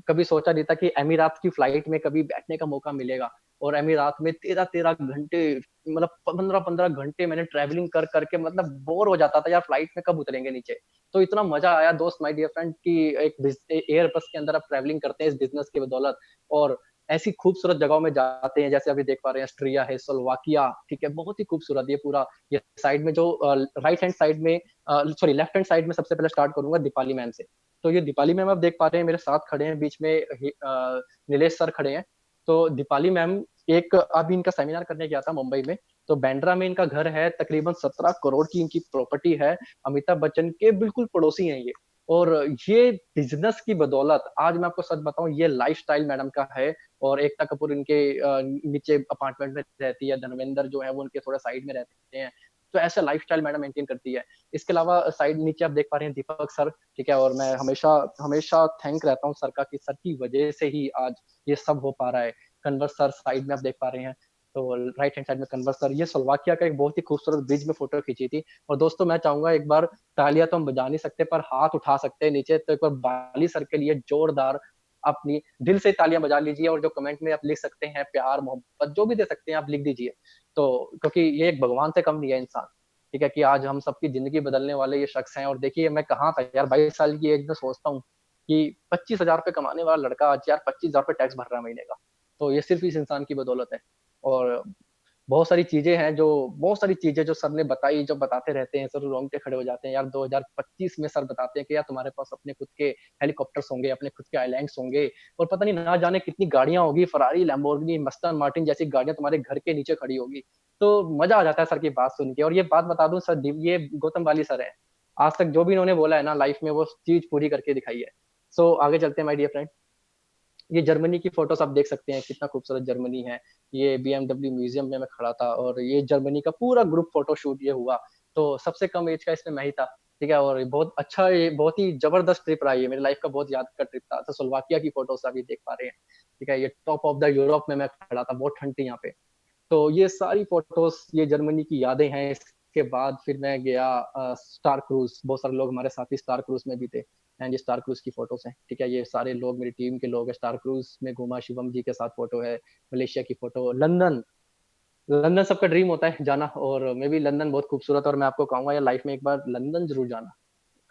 Speaker 1: कभी सोचा नहीं था कि एमिरात की फ्लाइट में कभी बैठने का मौका मिलेगा, और एमिरात में 13-13 घंटे, मतलब 15-15 घंटे मैंने ट्रेवलिंग कर करके मतलब बोर हो जाता था यार, फ्लाइट में कब उतरेंगे नीचे। तो इतना मजा आया दोस्त माय डियर फ्रेंड कि एक एयर बस के अंदर आप ट्रैवलिंग करते हैं इस बिजनेस की बदौलत, और ऐसी खूबसूरत जगहों में जाते हैं, जैसे अभी देख पा रहे हैं ऑस्ट्रिया है, स्लोवाकिया, ठीक है, बहुत ही खूबसूरत ये पूरा। ये साइड में जो राइट हैंड साइड में, सॉरी लेफ्ट हैंड साइड में सबसे पहले स्टार्ट करूंगा दीपाली मैम से। तो ये दीपाली मैम आप देख पा रहे हैं मेरे साथ खड़े हैं, बीच में नीलेश सर खड़े हैं। तो दीपाली मैम, एक अभी इनका सेमिनार करने गया था मुंबई में, तो बैंड्रा में इनका घर है, तकरीबन 17 करोड़ की इनकी प्रॉपर्टी है, अमिताभ बच्चन के बिल्कुल पड़ोसी हैं ये। और ये बिजनेस की बदौलत आज मैं आपको सच बताऊं, ये लाइफस्टाइल मैडम का है। और एकता कपूर इनके नीचे अपार्टमेंट में रहती है, धर्मेंद्र जो है वो उनके थोड़ा साइड में रहते हैं। तो ऐसा लाइफस्टाइल मैडम मेंटेन करती है। इसके अलावा साइड नीचे आप देख पा रहे हैं दीपक सर, ठीक है, और मैं हमेशा हमेशा थैंक रहता हूँ सर का, कि सर की वजह से ही आज ये सब हो पा रहा है। कन्वर सर साइड में आप देख पा रहे हैं, तो राइट हैंड साइड में कन्वर्स सर, ये स्लोवाकिया का एक बहुत ही खूबसूरत ब्रिज में फोटो खींची थी। और दोस्तों मैं चाहूंगा एक बार, तालियां तो हम बजा नहीं सकते पर हाथ उठा सकते हैं नीचे, तो एक बार बाली सर के लिए जोरदार अपनी दिल से तालियां बजा लीजिए, और जो कमेंट में आप लिख सकते हैं प्यार मोहब्बत जो भी दे सकते हैं आप लिख दीजिए। तो क्योंकि ये एक भगवान से कम नहीं है इंसान, ठीक है, कि आज हम सबकी जिंदगी बदलने वाले ये शख्स हैं। और देखिए मैं कहाँ था यार, 22 साल की एज में सोचता हूँ कि 25,000 रुपये कमाने वाला लड़का आज यार 25,000 रुपये टैक्स भर रहा है महीने का। तो ये सिर्फ इस इंसान की बदौलत है। और बहुत सारी चीजें जो सर ने बताई, जो बताते रहते हैं सर, रोंगटे खड़े हो जाते हैं यार। 2025 में सर बताते हैं कि यार तुम्हारे पास अपने खुद के हेलीकॉप्टर्स होंगे, अपने खुद के आइलैंड्स होंगे, और पता नहीं ना जाने कितनी गाड़ियां होगी, फरारी, लैम्बोर्गिनी, मस्टन मार्टिन जैसी गाड़ियां तुम्हारे घर के नीचे खड़ी होगी। तो मजा आ जाता है सर की बात सुन के। और ये बात बता दूं सर, ये गौतम वाली सर है, आज तक जो भी इन्होंने बोला है ना लाइफ में, वो चीज पूरी करके दिखाई है। आगे चलते हैं माय डियर फ्रेंड। ये जर्मनी की फोटोस आप देख सकते हैं, कितना खूबसूरत जर्मनी है। ये BMW म्यूजियम में मैं खड़ा था, और ये जर्मनी का पूरा ग्रुप फोटो शूट ये हुआ। तो सबसे कम एज का इसमें मैं ही था, ठीक है। और बहुत अच्छा, ये बहुत ही जबरदस्त ट्रिप रहा, ये मेरी लाइफ का बहुत यादगार ट्रिप था। तो स्लोवाकिया की फोटोस अभी देख पा रहे हैं, ठीक है, ये टॉप ऑफ द यूरोप में मैं खड़ा था, बहुत ठंड थी यहाँ पे। तो ये सारी फोटोस, ये जर्मनी की यादें हैं। इसके बाद फिर मैं गया स्टार क्रूज, बहुत सारे लोग हमारे साथी स्टार क्रूज में भी थे। एंड ये स्टार क्रूज की फोटोज हैं, ठीक है। ये सारे लोग मेरी टीम के लोग हैं, स्टार क्रूज में घूमा, शिवम जी के साथ फोटो है, मलेशिया की फोटो, लंदन, लंदन सबका ड्रीम होता है जाना, और मैं भी लंदन बहुत खूबसूरत है, और मैं आपको कहूंगा यार लाइफ में एक बार लंदन जरूर जाना,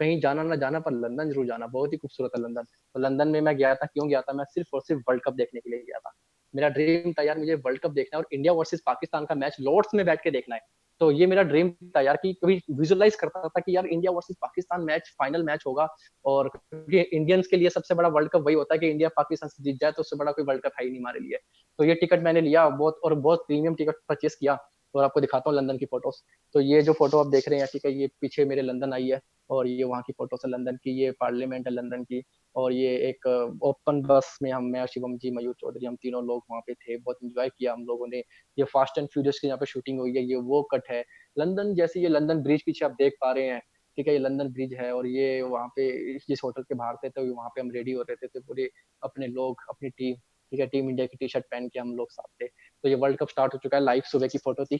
Speaker 1: कहीं जाना ना जाना पर लंदन जरूर जाना, बहुत ही खूबसूरत है लंदन। तो लंदन में मैं गया था, क्यों गया था, मैं सिर्फ और सिर्फ वर्ल्ड कप देखने के लिए गया था। मेरा ड्रीम था यार, मुझे वर्ल्ड कप देखना है, और इंडिया वर्सेस पाकिस्तान का मैच लॉर्ड्स में बैठ के देखना है। तो ये मेरा ड्रीम था यार, कि कभी विजुअलाइज करता था कि यार India versus Pakistan match final match होगा, और क्योंकि इंडियंस के लिए सबसे बड़ा वर्ल्ड कप वही होता है कि इंडिया पाकिस्तान से जीत जाए, तो उससे बड़ा कोई वर्ल्ड कप है ही नहीं हमारे लिए। तो ये टिकट मैंने लिया बहुत, और बहुत प्रीमियम टिकट परचेस किया, और आपको दिखाता हूँ लंदन की फोटोज। तो ये जो फोटो आप देख रहे हैं, ठीक है, ये पीछे मेरे लंदन आई है, और ये वहाँ की फोटोज है लंदन की, ये पार्लियामेंट है लंदन की। और ये एक ओपन बस में हम, मैं, शिवम जी, मयूर चौधरी, हम तीनों लोग वहाँ पे थे, बहुत इंजॉय किया हम लोगों ने। ये फास्ट एंड फ्यूरियस की यहाँ पे शूटिंग हुई है, ये वो कट है लंदन जैसे, ये लंदन ब्रिज पीछे आप देख पा रहे हैं, ठीक है, ये लंदन ब्रिज है। और ये वहाँ पे जिस होटल के बाहर थे, तो वहाँ पे हम रेडी हो रहे थे, तो पूरे अपने लोग, अपनी टीम, ठीक है, टीम इंडिया की टी शर्ट पहन के हम लोग साथ थे। तो ये वर्ल्ड कप स्टार्ट हो चुका है, लाइव सुबह की फोटो थी,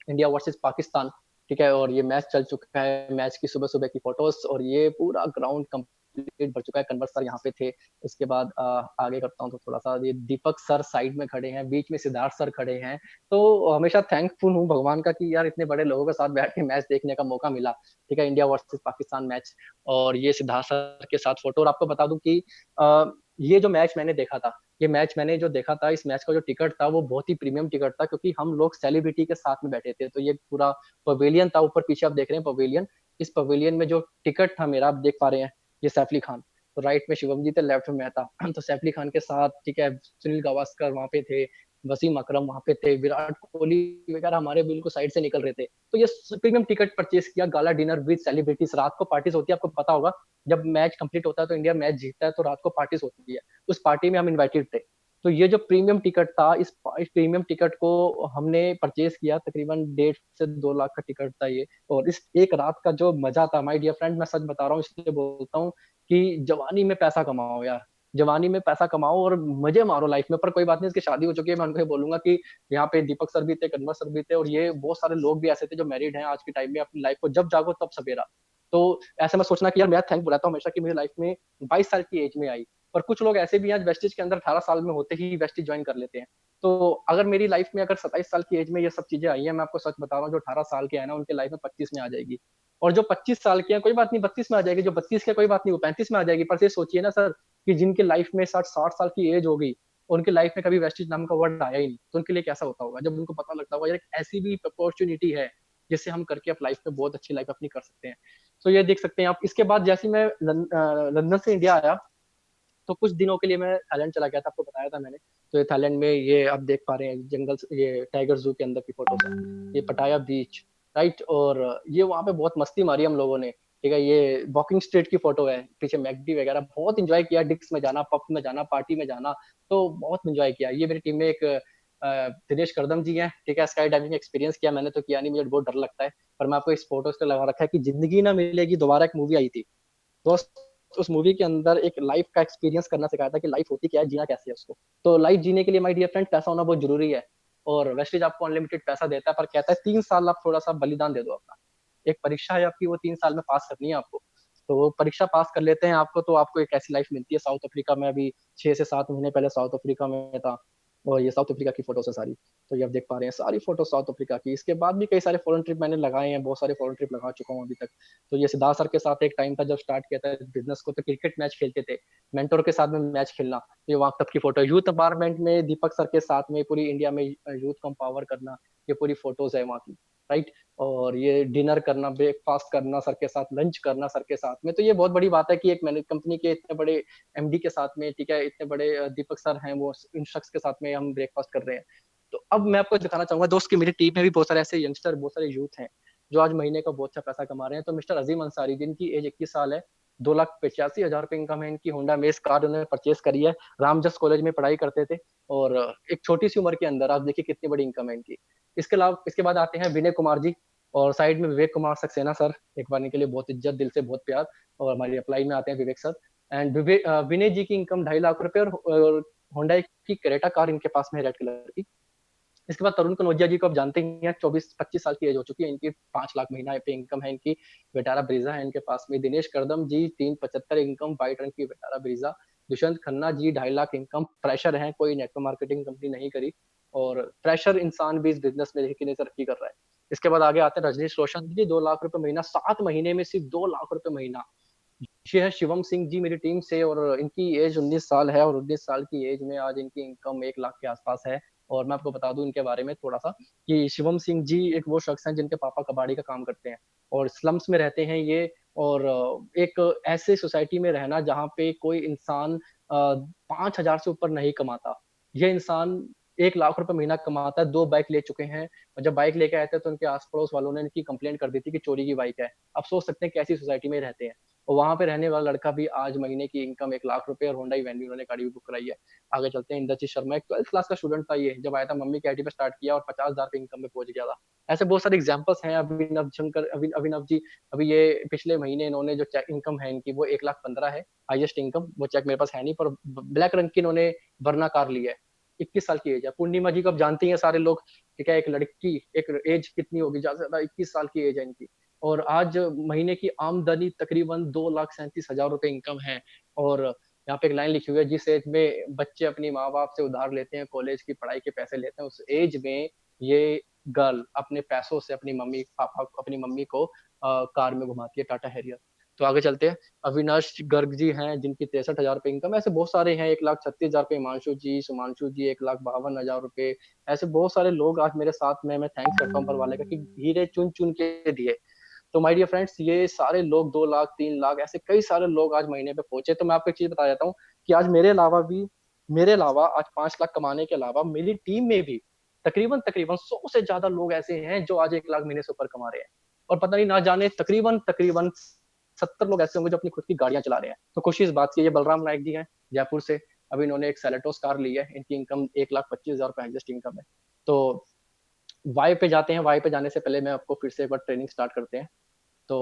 Speaker 1: इंडिया वर्सेस पाकिस्तान, ठीक है, और ये मैच चल चुका है, मैच की सुबह सुबह की फोटोज, और ये पूरा ग्राउंड कंप्लीट भर चुका है, कन्वर सर यहाँ पे थे। उसके बाद आगे करता हूँ तो थोड़ा सा, ये दीपक सर साइड में खड़े हैं, बीच में सिद्धार्थ सर खड़े हैं। तो हमेशा थैंकफुल हूँ भगवान का कि यार इतने बड़े लोगों के साथ बैठ के मैच देखने का मौका मिला, ठीक है, इंडिया वर्सेस पाकिस्तान मैच। और ये सिद्धार्थ सर के साथ फोटो, और आपको बता दूं कि ये जो मैच मैंने देखा था, ये मैच मैंने जो देखा था, इस मैच का जो टिकट था वो बहुत ही प्रीमियम टिकट था, क्योंकि हम लोग सेलिब्रिटी के साथ में बैठे थे। तो ये पूरा पवेलियन था, ऊपर पीछे आप देख रहे हैं पवेलियन, इस पवेलियन में जो टिकट था मेरा, आप देख पा रहे हैं, ये सैफ अली खान, तो राइट में शिवम जी थे, लेफ्ट में मैं था। तो सैफ अली खान के साथ, ठीक है, सुनील गावस्कर वहां पे थे, वसीम अकरम वहां पे थे, विराट कोहली वगैरह हमारे बिल्कुल साइड से निकल रहे थे। तो ये प्रीमियम टिकट परचेज किया, गाला डिनर विद सेलिब्रिटीज, रात को पार्टीज होती है, आपको पता होगा, जब मैच कंप्लीट होता है तो इंडिया मैच जीतता है तो रात को पार्टीज होती है, उस पार्टी में हम इन्वाइटेड थे। तो ये जो प्रीमियम टिकट था, इस प्रीमियम टिकट को हमने परचेज किया, तकरीबन 1.5 से 2 लाख का टिकट था ये। और इस एक रात का जो मजा था माय डियर फ्रेंड, मैं सच बता रहा हूँ, इसलिए बोलता हूँ कि जवानी में पैसा कमाओ यार, जवानी में पैसा कमाओ और मजे मारो लाइफ में। पर कोई बात नहीं, इसकी शादी हो चुकी है, मैं उनको ये बोलूंगा कि यहाँ पे दीपक सर भी थे, कन्वर सर भी थे, और ये बहुत सारे लोग भी ऐसे थे जो मैरिड हैं आज के टाइम में, अपनी लाइफ को जब जागो तब सवेरा। तो ऐसे में सोचना कि यार मैं थैंकफुल रहता हूँ हमेशा कि मेरी लाइफ में 22 साल की एज में आई। पर कुछ लोग ऐसे भी हैं आज वेस्टेज के अंदर 18 साल में होते ही वेस्टेज ज्वाइन कर लेते हैं। तो अगर मेरी लाइफ में अगर 27 साल की एज में ये सब चीजें आई हैं, मैं आपको सच बता रहा हूँ, जो 18 साल के है ना, उनके लाइफ में 25 में आ जाएगी। और जो 25 साल के हैं कोई बात नहीं, 32 में आ जाएगी, जो 32 के कोई बात नहीं, वो 35 में आ जाएगी। पर ये सोचिए ना सर, कि जिनके लाइफ में 60 60 साल की एज हो गई, उनके लाइफ में कभी वेस्टेज नाम का वर्ड आया ही नहीं, तो उनके लिए कैसा होता होगा जब उनको पता लगता होगा यार ऐसी भी अपॉर्चुनिटी है जिससे हम करके अपनी लाइफ में बहुत अच्छी लाइफ अपनी कर सकते हैं। तो ये देख सकते हैं आप। इसके बाद जैसे ही मैं लंदन से इंडिया आया, तो कुछ दिनों के लिए मैं थाईलैंड चला गया था, आपको बताया था मैंने। तो ये थाईलैंड में, ये आप देख पा रहे हैं जंगल, ये टाइगर जू के अंदर की फोटोज है, ये पटाया बीच, राइट। और ये वहाँ पे बहुत मस्ती मारी हम लोगों ने, ठीक है, ये वॉकिंग स्ट्रीट की फोटो है, पीछे मैकडी वगैरह, बहुत इंजॉय किया, डिक्स में जाना, पब में जाना, पार्टी में जाना, तो बहुत इंजॉय किया। ये मेरी टीम में एक दिनेश करदम जी हैं, ठीक है, स्काई डाइविंग एक्सपीरियंस किया मैंने, तो किया नहीं, मुझे बहुत डर लगता है। पर मैं आपको इस फोटोज पे लगा रखा है कि जिंदगी ना मिलेगी दोबारा, एक मूवी आई थी दोस्त, उस मूवी के अंदर एक लाइफ का एक्सपीरियंस करना सिखाया था कि लाइफ होती क्या है, जीना कैसे है उसको। तो लाइफ जीने के लिए माय डियर फ्रेंड पैसा होना बहुत जरूरी है। और वेस्टेज आपको अनलिमिटेड पैसा देता है, पर कहता है 3 साल आप थोड़ा सा बलिदान दे दो अपना। एक परीक्षा है आपकी, वो 3 साल में पास करनी है आपको। तो वो परीक्षा पास कर लेते हैं आपको, तो आपको एक ऐसी लाइफ मिलती है। साउथ अफ्रीका में अभी 6 से 7 महीने पहले साउथ अफ्रीका में था, और ये साउथ अफ्रीका की फोटोज है सारी। तो ये आप देख पा रहे हैं सारी फोटो साउथ अफ्रीका की। इसके बाद भी कई सारे फॉरेन ट्रिप मैंने लगाए हैं, बहुत सारे फॉरेन ट्रिप लगा चुका हूँ अभी तक। तो ये सिद्धार्थ सर के साथ एक टाइम था जब स्टार्ट किया था बिजनेस को, तो क्रिकेट मैच खेलते थे, मेंटोर के साथ में मैच खेलना। ये वहाँ तब की फोटो, यूथ एम्पावरमेंट में दीपक सर के साथ में पूरी इंडिया में यूथ को एम्पावर करना, ये पूरी फोटोज है वहाँ की, राइट। और ये डिनर करना, ब्रेकफास्ट करना सर के साथ, लंच करना सर के साथ में। तो ये बहुत बड़ी बात है कि एक मैंने कंपनी के इतने बड़े एमडी के साथ में, ठीक है, इतने बड़े दीपक सर हैं, वो इन शख्स के साथ में हम ब्रेकफास्ट कर रहे हैं। तो अब मैं आपको दिखाना चाहूंगा दोस्त की मेरी टीम में भी बहुत सारे ऐसे यंगस्टर, बहुत सारे यूथ हैं जो आज महीने का बहुत अच्छा पैसा कमा रहे हैं। तो मिस्टर अजीम अंसारी, जिनकी एज 21 साल है, 2,85,000 रुपए इनकम है इनकी, होंडा मेज कार उन्होंने परचेस करी है, रामजस कॉलेज में पढ़ाई करते थे, और एक छोटी सी उम्र के अंदर आप देखिए कितनी बड़ी इनकम है इनकी। इसके अलावा इसके बाद आते हैं विनय कुमार जी, और साइड में विवेक कुमार सक्सेना सर, एक बार इनके लिए बहुत इज्जत, दिल से बहुत प्यार। और हमारी अप्लाई में आते हैं विवेक सर। एंड विनय जी की इनकम 2.5 लाख रुपए, और होंडा की क्रेटा कार इनके पास में है रेड कलर की। इसके बाद तरुण कनौजिया जी को आप जानते ही हैं, 24-25 साल की एज हो चुकी है इनकी, 5 लाख महीना पे इनकम है इनकी। बेटारा ब्रीजा है इनके पास में। दिनेश करदम जी 375 इनकम, वाइट रंग की बेटारा Brezza. Dushyant Khanna ji 2.5 lakh income, fresher हैं, कोई नेटवर्क मार्केटिंग कंपनी नहीं करी, और फ्रेशर इंसान भी इस बिजनेस में देखिए कितनी तरक्की कर रहा है। इसके बाद आगे आते हैं रजनीश रोशन जी, 2 लाख रुपए महीना, 7 महीने में सिर्फ 2 लाख रुपए महीना। ये है शिवम सिंह जी मेरी टीम से, और इनकी एज 19 साल है, और 19 साल की एज में आज इनकी इनकम 1 लाख के आसपास है। और मैं आपको बता दूं इनके बारे में थोड़ा सा, कि शिवम सिंह जी एक वो शख्स हैं जिनके पापा कबाड़ी का काम करते हैं, और स्लम्स में रहते हैं ये। और एक ऐसे सोसाइटी में रहना जहाँ पे कोई इंसान 5 हजार से ऊपर नहीं कमाता। ये इंसान 1 लाख रुपए महीना कमाता है, 2 बाइक ले चुके हैं। और जब बाइक लेके आए थे तो उनके आस पड़ोस वालों ने इनकी कंप्लेंट कर दी थी कि चोरी की बाइक है। आप सोच सकते हैं कैसी सोसाइटी में रहते हैं। और वहां पे रहने वाला लड़का भी आज महीने की इनकम 1 लाख रुपए, और होंडा वेन्यू उन्होंने गाड़ी भी बुक कराई है। आगे चलते हैं, इंद्रजीत शर्मा एक 12th क्लास का स्टूडेंट था ये, जब आया था मम्मी के आईटी पे स्टार्ट किया और 50 हजार पे इनकम में पहुंच गया था। ऐसे बहुत सारे एग्जाम्पल्स हैं। अभिनव शंकर, अभिनव जी, अभी ये पिछले महीने इन्होंने जो चेक इनकम है इनकी वो 1,15,000 है, हाईएस्ट इनकम। वो चेक मेरे पास है नहीं, पर ब्लैक रंग की इन्होंने वरना कार ली है। 21 साल की एज है। पूर्णिमा जी को आप जानती हैं सारे लोग, ठीक है, एक लड़की, एक एज कितनी होगी ज्यादा से ज्यादा, 21 साल की एज है इनकी। और आज महीने की आमदनी तकरीबन 2,37,000 रुपए इनकम है। और यहाँ पे एक लाइन लिखी हुई है, जिस एज में बच्चे अपनी माँ बाप से उधार लेते हैं, कॉलेज की पढ़ाई के पैसे लेते हैं, उस एज में ये गर्ल अपने पैसों से अपनी मम्मी पापा, अपनी मम्मी को कार में घुमाती है, टाटा हैरियर। तो आगे चलते हैं, अविनाश गर्ग जी हैं जिनकी 63 हजार रुपये इनकम। ऐसे बहुत सारे हैं, 1,36,000 रुपये हिमांशु जी, सुमांशु जी 1,52,000 रुपये। ऐसे बहुत सारे लोग आज मेरे साथ में, मैं थैंक्स करता हूँ ऊपर वाले का कि हीरे चुन चुन के दिए। तो माय डियर फ्रेंड्स, ये सारे लोग 2 लाख, 3 लाख, ऐसे कई सारे लोग आज महीने पे पहुंचे। तो मैं आपको एक चीज बता देता हूँ कि आज मेरे अलावा आज 5 लाख कमाने के अलावा मेरी टीम में भी तकरीबन तकरीबन 100 से ज्यादा लोग ऐसे हैं जो आज 1 लाख महीने से ऊपर कमा रहे हैं। और पता नहीं, ना जाने तकरीबन तकरीबन 70 लोग ऐसे होंगे जो अपनी खुद की गाड़ियां चला रहे हैं। तो खुशी इस बात की, ये बलराम नायक जी हैं जयपुर से। अभी इन्होंने एक सेलेटोस कार ली है, इनकी इनकम 1,25,000 रुपए हाईएस्ट इनकम है। तो वाई पे जाते हैं। वाई पे जाने से पहले मैं आपको फिर से एक बार ट्रेनिंग स्टार्ट करते हैं। तो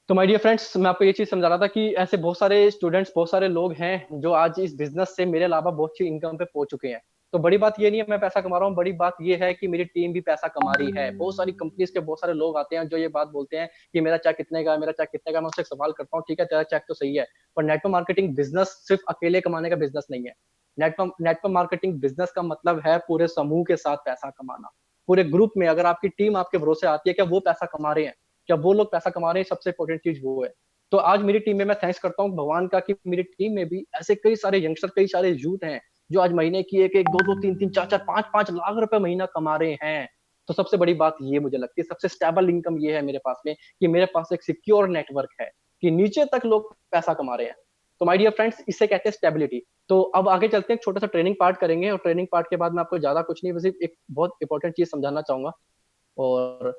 Speaker 1: माय डियर फ्रेंड्स, मैं आपको ये चीज समझा रहा था कि ऐसे बहुत सारे स्टूडेंट्स, बहुत सारे लोग हैं जो आज इस बिजनेस से मेरे अलावा बहुत अच्छी इनकम पे पहुंच चुके हैं। तो बड़ी बात ये नहीं है मैं पैसा कमा रहा हूँ, बड़ी बात ये है कि मेरी टीम भी पैसा कमा रही है। बहुत सारी कंपनीज के बहुत सारे लोग आते हैं जो ये बात बोलते हैं कि मेरा चेक कितने का है, मेरा चेक कितने का। मैं उससे एक सवाल करता हूँ, ठीक है तेरा चेक तो सही है, पर नेटवर्क मार्केटिंग बिजनेस सिर्फ अकेले कमाने का बिजनेस नहीं है। नेटवर्क मार्केटिंग बिजनेस का मतलब है पूरे समूह के साथ पैसा कमाना। पूरे ग्रुप में अगर आपकी टीम आपके भरोसे आती है, क्या वो पैसा कमा रहे हैं, क्या वो लोग पैसा कमा रहे हैं, सबसे इंपॉर्टेंट चीज वो है। तो आज मेरी टीम में मैं थैंक्स करता हूँ भगवान का कि मेरी टीम में भी ऐसे कई सारे यंगस्टर, कई सारे यूथ हैं जो आज महीने की एक एक, दो दो, तीन तीन, चार चार, पांच पांच लाख रुपए महीना कमा रहे हैं। तो सबसे बड़ी बात ये मुझे लगती है, सबसे स्टेबल इनकम ये है मेरे पास में, कि मेरे पास एक सिक्योर नेटवर्क है, कि नीचे तक लोग पैसा कमा रहे हैं। तो माय डियर फ्रेंड्स, इसे कहते हैं स्टेबिलिटी। तो अब आगे चलते हैं, एक छोटा सा ट्रेनिंग पार्ट करेंगे, और ट्रेनिंग पार्ट के बाद मैं आपको ज्यादा कुछ नहीं, बस एक बहुत इंपॉर्टेंट चीज समझाना चाहूंगा। और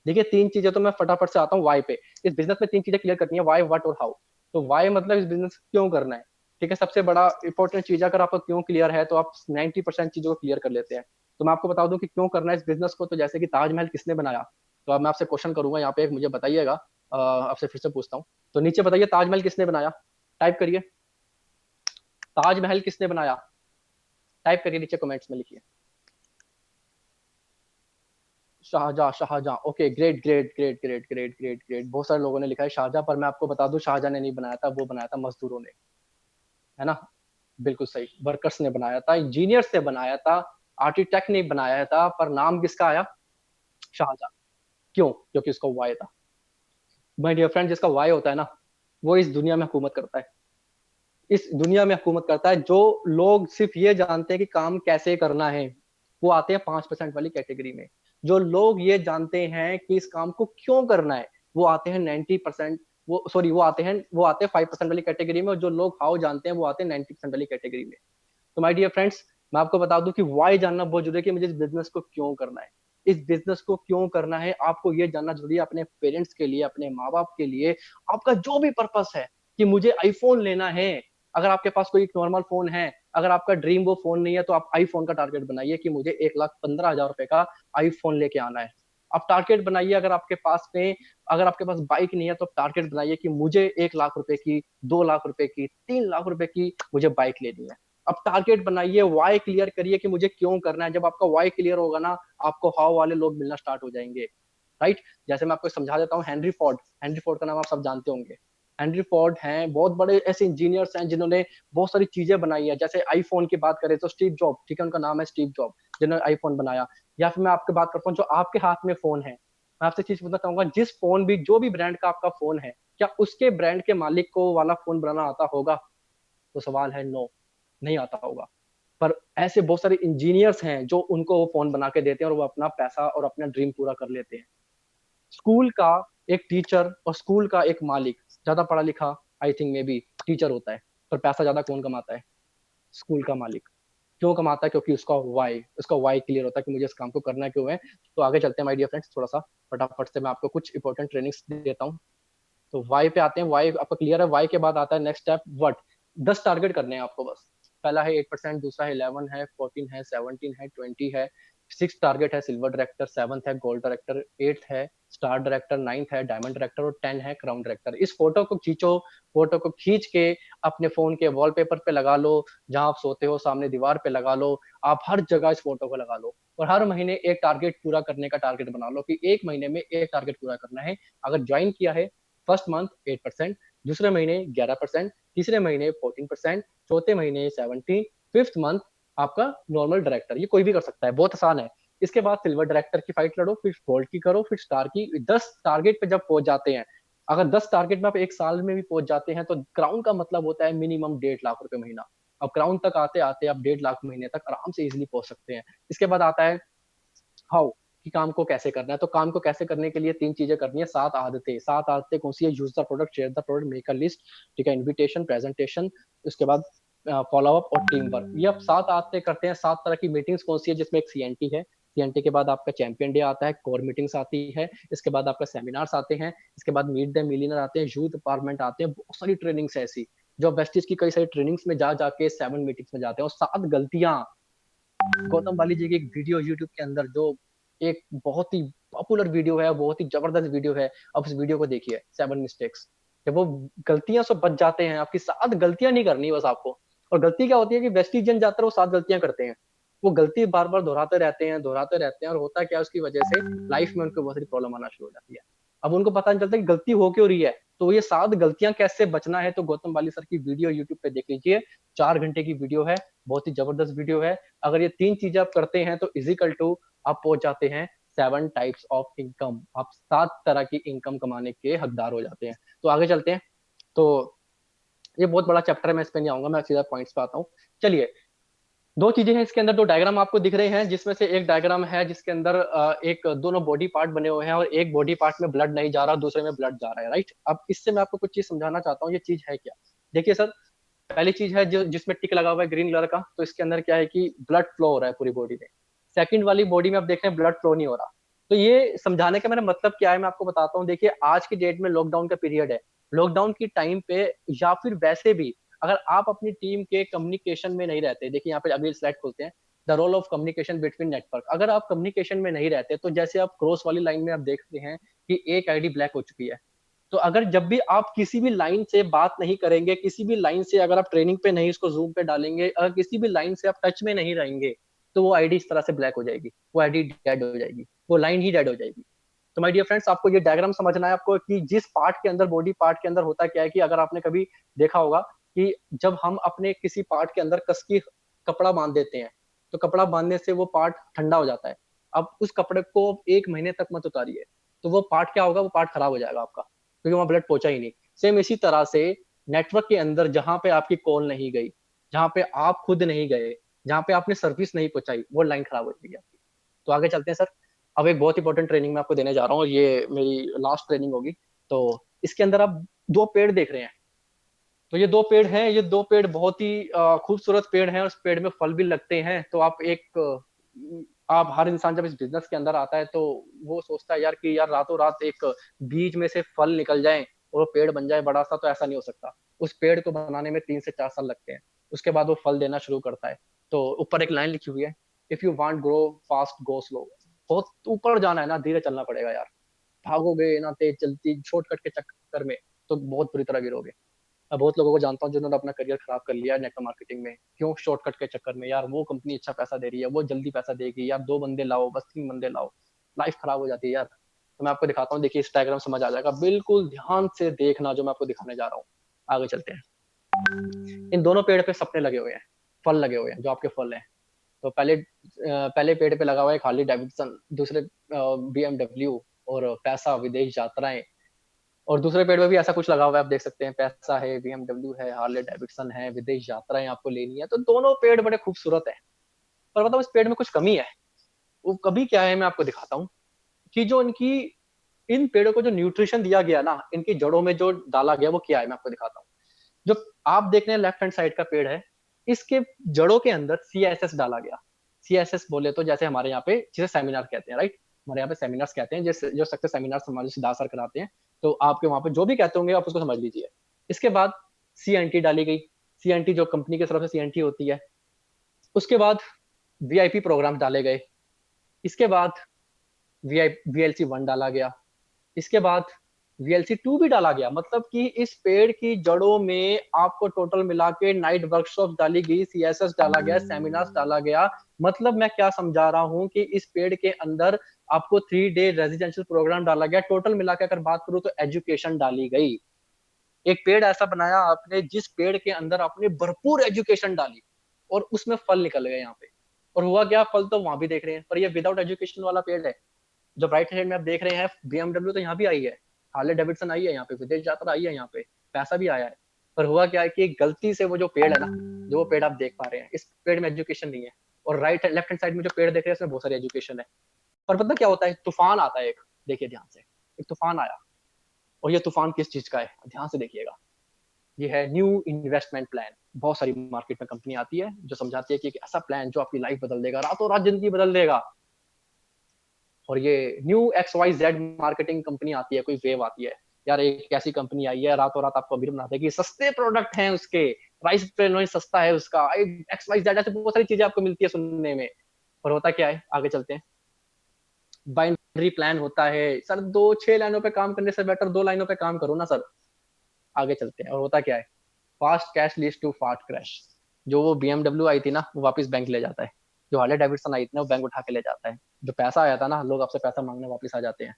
Speaker 1: देखिए, 3 चीजें तो मैं फटाफट से आता हूँ वाई पे। इस बिजनेस में 3 चीजें क्लियर करनी है, वाई, व्हाट और हाउ। तो वाई मतलब इस बिजनेस क्यों करना है, ठीक है, सबसे बड़ा इंपॉर्टेंट चीज है। अगर आपको क्यों क्लियर है तो आप 90% चीजों को क्लियर कर लेते हैं। तो मैं आपको बता दूं कि क्यों करना है इस बिजनेस को। तो जैसे कि ताजमहल किसने बनाया, तो अब मैं आपसे क्वेश्चन करूंगा यहाँ पे, एक मुझे बताइएगा। आपसे फिर से पूछता हूँ, तो नीचे बताइए ताजमहल किसने बनाया, टाइप करिए, ताजमहल किसने बनाया, टाइप करिए नीचे कमेंट्स में लिखिए। Shahjahan, Shahjahan, okay, great great great great great great great, बहुत सारे लोगों ने लिखा है शाहजहां, पर मैं आपको बता दूं शाहजहां ने नहीं बनाया था, वो बनाया था मजदूरों ने, है ना। बिल्कुल सही, वर्कर्स ने बनाया था, इंजीनियर्स ने बनाया था, आर्किटेक्ट ने बनाया था, पर नाम किसका आया, शाहजहां। क्यों, क्योंकि उसका वाई था। माय डियर फ्रेंड, जिसका वाई होता है ना, वो इस दुनिया में हुकूमत करता है। इस दुनिया में हुकूमत करता है। जो लोग सिर्फ ये जानते हैं कि काम कैसे करना है, वो आते हैं 5% वाली कैटेगरी में। जो लोग ये जानते हैं कि इस काम को क्यों करना है, वो आते हैं 90%, वो आते हैं 5% वाली कैटेगरी में। और जो लोग हाउ जानते हैं वो आते हैं 90% वाली कैटेगरी में। तो माय डियर फ्रेंड्स, मैं आपको बता दूं कि वाई जानना बहुत जरूरी है, कि मुझे इस बिजनेस को क्यों करना है। इस बिजनेस को क्यों करना है आपको ये जानना जरूरी है, अपने पेरेंट्स के लिए, अपने माँ बाप के लिए, आपका जो भी पर्पस है, कि मुझे आईफोन लेना है। अगर आपके पास कोई नॉर्मल फोन है, अगर आपका ड्रीम वो फोन नहीं है, तो आप आईफोन का टारगेट बनाइए कि मुझे 1,15,000 रुपए का आईफोन लेके आना है। आप टारगेट बनाइए। अगर आपके पास बाइक नहीं है, तो टारगेट बनाइए कि मुझे 1 लाख रुपए की, 2 लाख रुपए की, 3 लाख रुपए की मुझे बाइक लेनी है। अब टारगेट बनाइए, वाई क्लियर करिए कि मुझे क्यों करना है। जब आपका वाई क्लियर होगा ना, आपको हाउ वाले लोग मिलना स्टार्ट हो जाएंगे, राइट। जैसे मैं आपको समझा देता हूँ, हेनरी फोर्ड, हेनरी फोर्ड का नाम आप सब जानते होंगे। हेनरी फोर्ड हैं, बहुत बड़े ऐसे इंजीनियर्स हैं जिन्होंने बहुत सारी चीजें बनाई है। जैसे आईफोन की बात करें तो स्टीव जॉब, ठीक है, उनका नाम है स्टीव जॉब, जिन्होंने आईफोन बनाया। या फिर मैं आपकी बात करता हूँ जो आपके हाथ में फोन है, मैं आपसे चीज पूछना चाहूंगा, जिस फोन भी, जो भी ब्रांड का आपका फोन है, क्या उसके ब्रांड के मालिक को वाला फोन बनाना आता होगा? तो सवाल है नो, नहीं आता होगा। पर ऐसे बहुत सारे इंजीनियर्स हैं जो उनको वो फोन बना के देते हैं और वो अपना पैसा और अपना ड्रीम पूरा कर लेते हैं। स्कूल का एक टीचर और स्कूल का एक मालिक, ज्यादा पढ़ा लिखा I think may be teacher होता है, पर पैसा ज्यादा कौन कमाता है? स्कूल का मालिक। क्यों कमाता है? क्योंकि उसका वाई क्लियर होता है कि मुझे इस काम को करना क्यों है। तो आगे चलते हैं माय डियर फ्रेंड्स, थोड़ा सा फटाफट से मैं आपको कुछ इंपॉर्टेंट ट्रेनिंग्स देता हूँ। तो वाई पे आते हैं, वाई आपका क्लियर है। वाई के बाद आता है नेक्स्ट स्टेप व्हाट। 10 टारगेट करने हैं आपको बस। पहला है 8%, दूसरा है 11 है, 14 है, 17 है, 20 है। 6 टारगेट है सिल्वर डायरेक्टर, 7 है गोल्ड डायरेक्टर, 8 है स्टार डायरेक्टर, 9 है डायमंड डायरेक्टर और 10 है क्राउन डायरेक्टर। इस फोटो को खींचो, फोटो को खींच के अपने फोन के वॉलपेपर पे लगा लो, जहां आप सोते हो सामने दीवार पे लगा लो, आप हर जगह इस फोटो को लगा लो। और हर महीने एक टारगेट पूरा करने का टारगेट बना लो कि एक महीने में एक टारगेट पूरा करना है। अगर ज्वाइन किया है फर्स्ट मंथ 8%, दूसरे महीने 11%, तीसरे महीने 14%, चौथे महीने 17, फिफ्थ मंथ आपका नॉर्मल डायरेक्टर। ये कोई भी कर सकता है, बहुत आसान है। इसके बाद सिल्वर डायरेक्टर की फाइट लड़ो, फिर गोल्ड की करो, फिर स्टार की। 10 टारगेट पे जब पहुंच जाते हैं, अगर 10 टारगेट में आप एक साल में भी पहुंच जाते हैं, तो क्राउन का मतलब होता है मिनिमम 1.5 लाख रुपए महीना। अब क्राउन तक आते आते आप 1.5 लाख महीने तक आराम से इजिली पहुंच सकते हैं। इसके बाद आता है हाउ, कि काम को कैसे करना है। तो काम को कैसे करने के लिए 3 चीजें करनी है। 7 आदतें, 7 आदतें कौन सी है? Use the product, share the product, make a list, ठीक है, इन्विटेशन, प्रेजेंटेशन, उसके बाद फॉलो अप और टीम वर्क। ये आप 7 आदतें करते हैं। 7 तरह की मीटिंग्स कौन सी है? जिसमें एक सीएनटी है, सीएनटी के बाद आपका चैंपियन डे आता है, कोर मीटिंग्स आती है, इसके बाद आपका सेमिनार्स आते हैं, इसके बाद मीट द मिलियनर आते हैं, यूथ पार्लियामेंट आते हैं। बहुत सारी ट्रेनिंग्स है ऐसी, जो वेस्टिज की कई सारी ट्रेनिंग्स में जा जाके 7 मीटिंग्स में जाते हैं। और 7 गलतियां, गौतम बाली जी की एक वीडियो यूट्यूब के अंदर, जो एक बहुत ही पॉपुलर वीडियो है, बहुत ही जबरदस्त वीडियो है, आप उस वीडियो को देखिए, 7 मिस्टेक्स। जब वो गलतियां से बच जाते हैं, आपकी 7 गलतियां नहीं करनी बस आपको। और गलती क्या होती है कि वेस्टिजियन ज्यादातर वो 7 गलतियां करते हैं, वो गलती बार बार दोहराते रहते हैं, दोहराते रहते हैं, और होता क्या है उसकी वजह से लाइफ में उनको बहुत सारी प्रॉब्लम आना शुरू हो जाती है। अब उनको पता नहीं चलता कि गलती हो क्यों रही है। तो ये 7 गलतियां कैसे बचना है, तो गौतम बाली सर की वीडियो यूट्यूब पे देख लीजिए। 4 घंटे की वीडियो है, बहुत ही जबरदस्त वीडियो है। अगर ये 3 चीजें आप करते हैं तो इजिकल टू आप पहुंच जाते हैं 7 टाइप्स ऑफ इनकम। आप 7 तरह की इनकम कमाने के हकदार हो जाते हैं। तो आगे चलते हैं। तो ये बहुत बड़ा चैप्टर है, मैं इस पे नहीं आऊंगा, मैं सीधा पॉइंट्स पे आता हूँ। चलिए, 2 चीजें हैं इसके अंदर, 2 डायग्राम आपको दिख रहे हैं, जिसमें से एक डायग्राम है जिसके अंदर एक दोनों बॉडी पार्ट बने हुए हैं, और एक बॉडी पार्ट में ब्लड नहीं जा रहा, दूसरे में ब्लड जा रहा है, राइट। अब इससे मैं आपको कुछ चीज समझाना चाहता हूँ, ये चीज है क्या। देखिए सर, पहली चीज है जो जिसमें टिक लगा हुआ है ग्रीन कलर का, तो इसके अंदर क्या है कि ब्लड फ्लो हो रहा है पूरी बॉडी में। सेकंड वाली बॉडी में आप देख रहे हैं ब्लड फ्लो नहीं हो रहा। तो ये समझाने का मेरा मतलब क्या है, मैं आपको बताता हूँ। देखिए, आज की डेट में लॉकडाउन का पीरियड है, लॉकडाउन की टाइम पे, या फिर वैसे भी, अगर आप अपनी टीम के कम्युनिकेशन में नहीं रहते, देखिए यहाँ पे अगली स्लाइड खोलते हैं, the role of communication between network. अगर आप कम्युनिकेशन में नहीं रहते, तो जैसे आप क्रॉस वाली लाइन में आप देखते हैं कि एक आईडी ब्लैक हो चुकी है। तो अगर जब भी आप किसी भी लाइन से बात नहीं करेंगे, किसी भी लाइन से अगर आप ट्रेनिंग पे नहीं इसको जूम पे डालेंगे, अगर किसी भी लाइन से आप टच में नहीं रहेंगे, तो वो आईडी इस तरह से ब्लैक हो जाएगी, वो आईडी डेड हो जाएगी, वो लाइन ही डेड हो जाएगी। तो माय डियर फ्रेंड्स, आपको ये डायग्राम समझना है आपको, कि जिस पार्ट के अंदर, बॉडी पार्ट के अंदर होता क्या है, कि अगर आपने कभी देखा होगा कि जब हम अपने किसी पार्ट के अंदर कस की कपड़ा बांध देते हैं, तो कपड़ा बांधने से वो पार्ट ठंडा हो जाता है। अब उस कपड़े को 1 महीने तक मत उतारिए, तो वो पार्ट क्या होगा, वो पार्ट खराब हो जाएगा आपका, क्योंकि वहां ब्लड पहुंचा ही नहीं। सेम इसी तरह से नेटवर्क के अंदर जहां पे आपकी कॉल नहीं गई, जहां पे आप खुद नहीं गए, जहां पे आपने सर्विस नहीं पहुंचाई, वो लाइन खराब हो जाएगी आपकी। तो आगे चलते हैं सर। अब एक बहुत इंपॉर्टेंट ट्रेनिंग मैं आपको देने जा रहा हूँ, और ये मेरी लास्ट ट्रेनिंग होगी। तो इसके अंदर आप 2 पेड़ देख रहे हैं। तो ये 2 पेड़ हैं, ये 2 पेड़ बहुत ही खूबसूरत पेड़ हैं, और उस पेड़ में फल भी लगते हैं। तो आप हर इंसान जब इस बिजनेस के अंदर आता है, तो वो सोचता है यार कि यार रातों रात एक बीज में से फल निकल जाए और वो पेड़ बन जाए बड़ा सा, तो ऐसा नहीं हो सकता। उस पेड़ को बनाने में 3 से 4 साल लगते हैं, उसके बाद वो फल देना शुरू करता है। तो ऊपर एक लाइन लिखी हुई है, if you want grow fast go slow. बहुत ऊपर जाना है ना, धीरे चलना पड़ेगा यार। भागोगे ना तेज चलती शॉर्टकट के चक्कर में, तो बहुत बुरी तरह गिरोगे। मैं बहुत लोगों को जानता हूँ जिन्होंने अपना करियर खराब कर लिया नेटवर्क मार्केटिंग में। क्यों? शॉर्टकट के चक्कर में। यार वो कंपनी अच्छा पैसा दे रही है, वो जल्दी पैसा देगी, यार 2 बंदे लाओ, बस 3 बंदे लाओ, लाइफ खराब हो जाती है यार। तो मैं आपको दिखाता हूँ, देखिए इस डायग्राम समझ आ जाएगा, बिल्कुल ध्यान से देखना जो मैं आपको दिखाने जा रहा हूँ। आगे चलते हैं। इन दोनों पेड़ पे सपने लगे हुए हैं, फल लगे हुए हैं, जो आपके फल हैं। तो पहले पेड़ पे लगा हुआ है हार्ली डेविडसन, दूसरे BMW, और पैसा, विदेश यात्राएं। और दूसरे पेड़ पे भी ऐसा कुछ लगा हुआ है, आप देख सकते हैं, पैसा है, BMW है, हार्ले डेविडसन है, विदेश यात्राएं आपको लेनी है। तो दोनों पेड़ बड़े खूबसूरत है, पर बताओ इस पेड़ में कुछ कमी है। वो कभी क्या है, मैं आपको दिखाता हूँ। कि जो इनकी, इन पेड़ों को जो न्यूट्रिशन दिया गया ना, इनकी जड़ों में जो डाला गया, वो क्या है मैं आपको दिखाता हूँ। जो आप देख रहे हैं लेफ्ट हैंड साइड का पेड़ है, इसके जड़ों के अंदर CSS डाला गया। CSS बोले तो जैसे हमारे यहाँ पे जिसे सेमिनार कहते हैं, राइट। हमारे यहाँ पे सेमिनार्स कहते हैं, जैसे जो सक्सेस सेमिनार हमारे सिद्धार्थ सर कराते हैं। तो आपके वहां पे जो भी कहते होंगे आप उसको समझ लीजिए। इसके बाद CNT डाली गई। CNT जो कंपनी की तरफ से CNT होती है। उसके बाद VIP प्रोग्राम डाले गए। इसके बाद VLC 1 डाला गया। इसके बाद VLC 2 भी डाला गया। मतलब कि इस पेड़ की जड़ों में आपको टोटल मिला के नाइट वर्कशॉप डाली गई, CSS डाला गया, सेमिनार्स डाला गया। मतलब मैं क्या समझा रहा हूं कि इस पेड़ के अंदर आपको 3 डे रेजिडेंशियल प्रोग्राम डाला गया। टोटल मिला के अगर बात करूं तो एजुकेशन डाली गई। एक पेड़ ऐसा बनाया आपने जिस पेड़ के अंदर आपने भरपूर एजुकेशन डाली, और उसमें फल निकल गए यहाँ पे। और हुआ क्या, फल तो वहां भी देख रहे हैं, पर ये विदाउट एजुकेशन वाला पेड़ है। जब राइट हैंड में आप देख रहे हैं, BMW तो यहाँ भी आई है, हार्ले डेविडसन आई है यहाँ पे, विदेश यात्रा आई है यहाँ पे, पैसा भी आया है। पर हुआ क्या है कि गलती से वो जो पेड़ है ना, जो वो पेड़ आप देख पा रहे हैं, इस पेड़ में एजुकेशन नहीं है। और राइट लेफ्ट हैंड साइड में जो पेड़ देख रहे हैं, इसमें बहुत सारी एजुकेशन है। पर पता क्या होता है, तूफान आता है एक, देखिए ध्यान से। एक तूफान आया, और ये तूफान किस चीज का है, ध्यान से देखिएगा। ये है न्यू इन्वेस्टमेंट प्लान। बहुत सारी मार्केट में कंपनी आती है जो समझाती है कि एक ऐसा प्लान जो आपकी लाइफ बदल देगा, रातों रात जिंदगी बदल देगा। और ये न्यू XYZ मार्केटिंग कंपनी आती है, कोई वेव आती है। यार एक ऐसी कंपनी आई है, रातों रात आपको अमीर बना देगी, सस्ते प्रोडक्ट हैं उसके, प्राइस पे सस्ता है उसका, XYZ, ऐसे बहुत सारी चीजें आपको मिलती है सुनने में। और होता क्या है, आगे चलते हैं। बाइनरी प्लान होता है सर, 6 लाइनों पे काम करने से बेटर 2 लाइनों पे काम करो ना सर। आगे चलते हैं। और होता क्या है, fast cash leads to fast crash. जो वो BMW आई थी ना, वो वापस बैंक ले जाता है। जो हार्ले डेविडसन आई थी ना, वो बैंक उठा के ले जाता है। जो पैसा आया था ना, लोग आपसे पैसा मांगने वापस आ जाते हैं।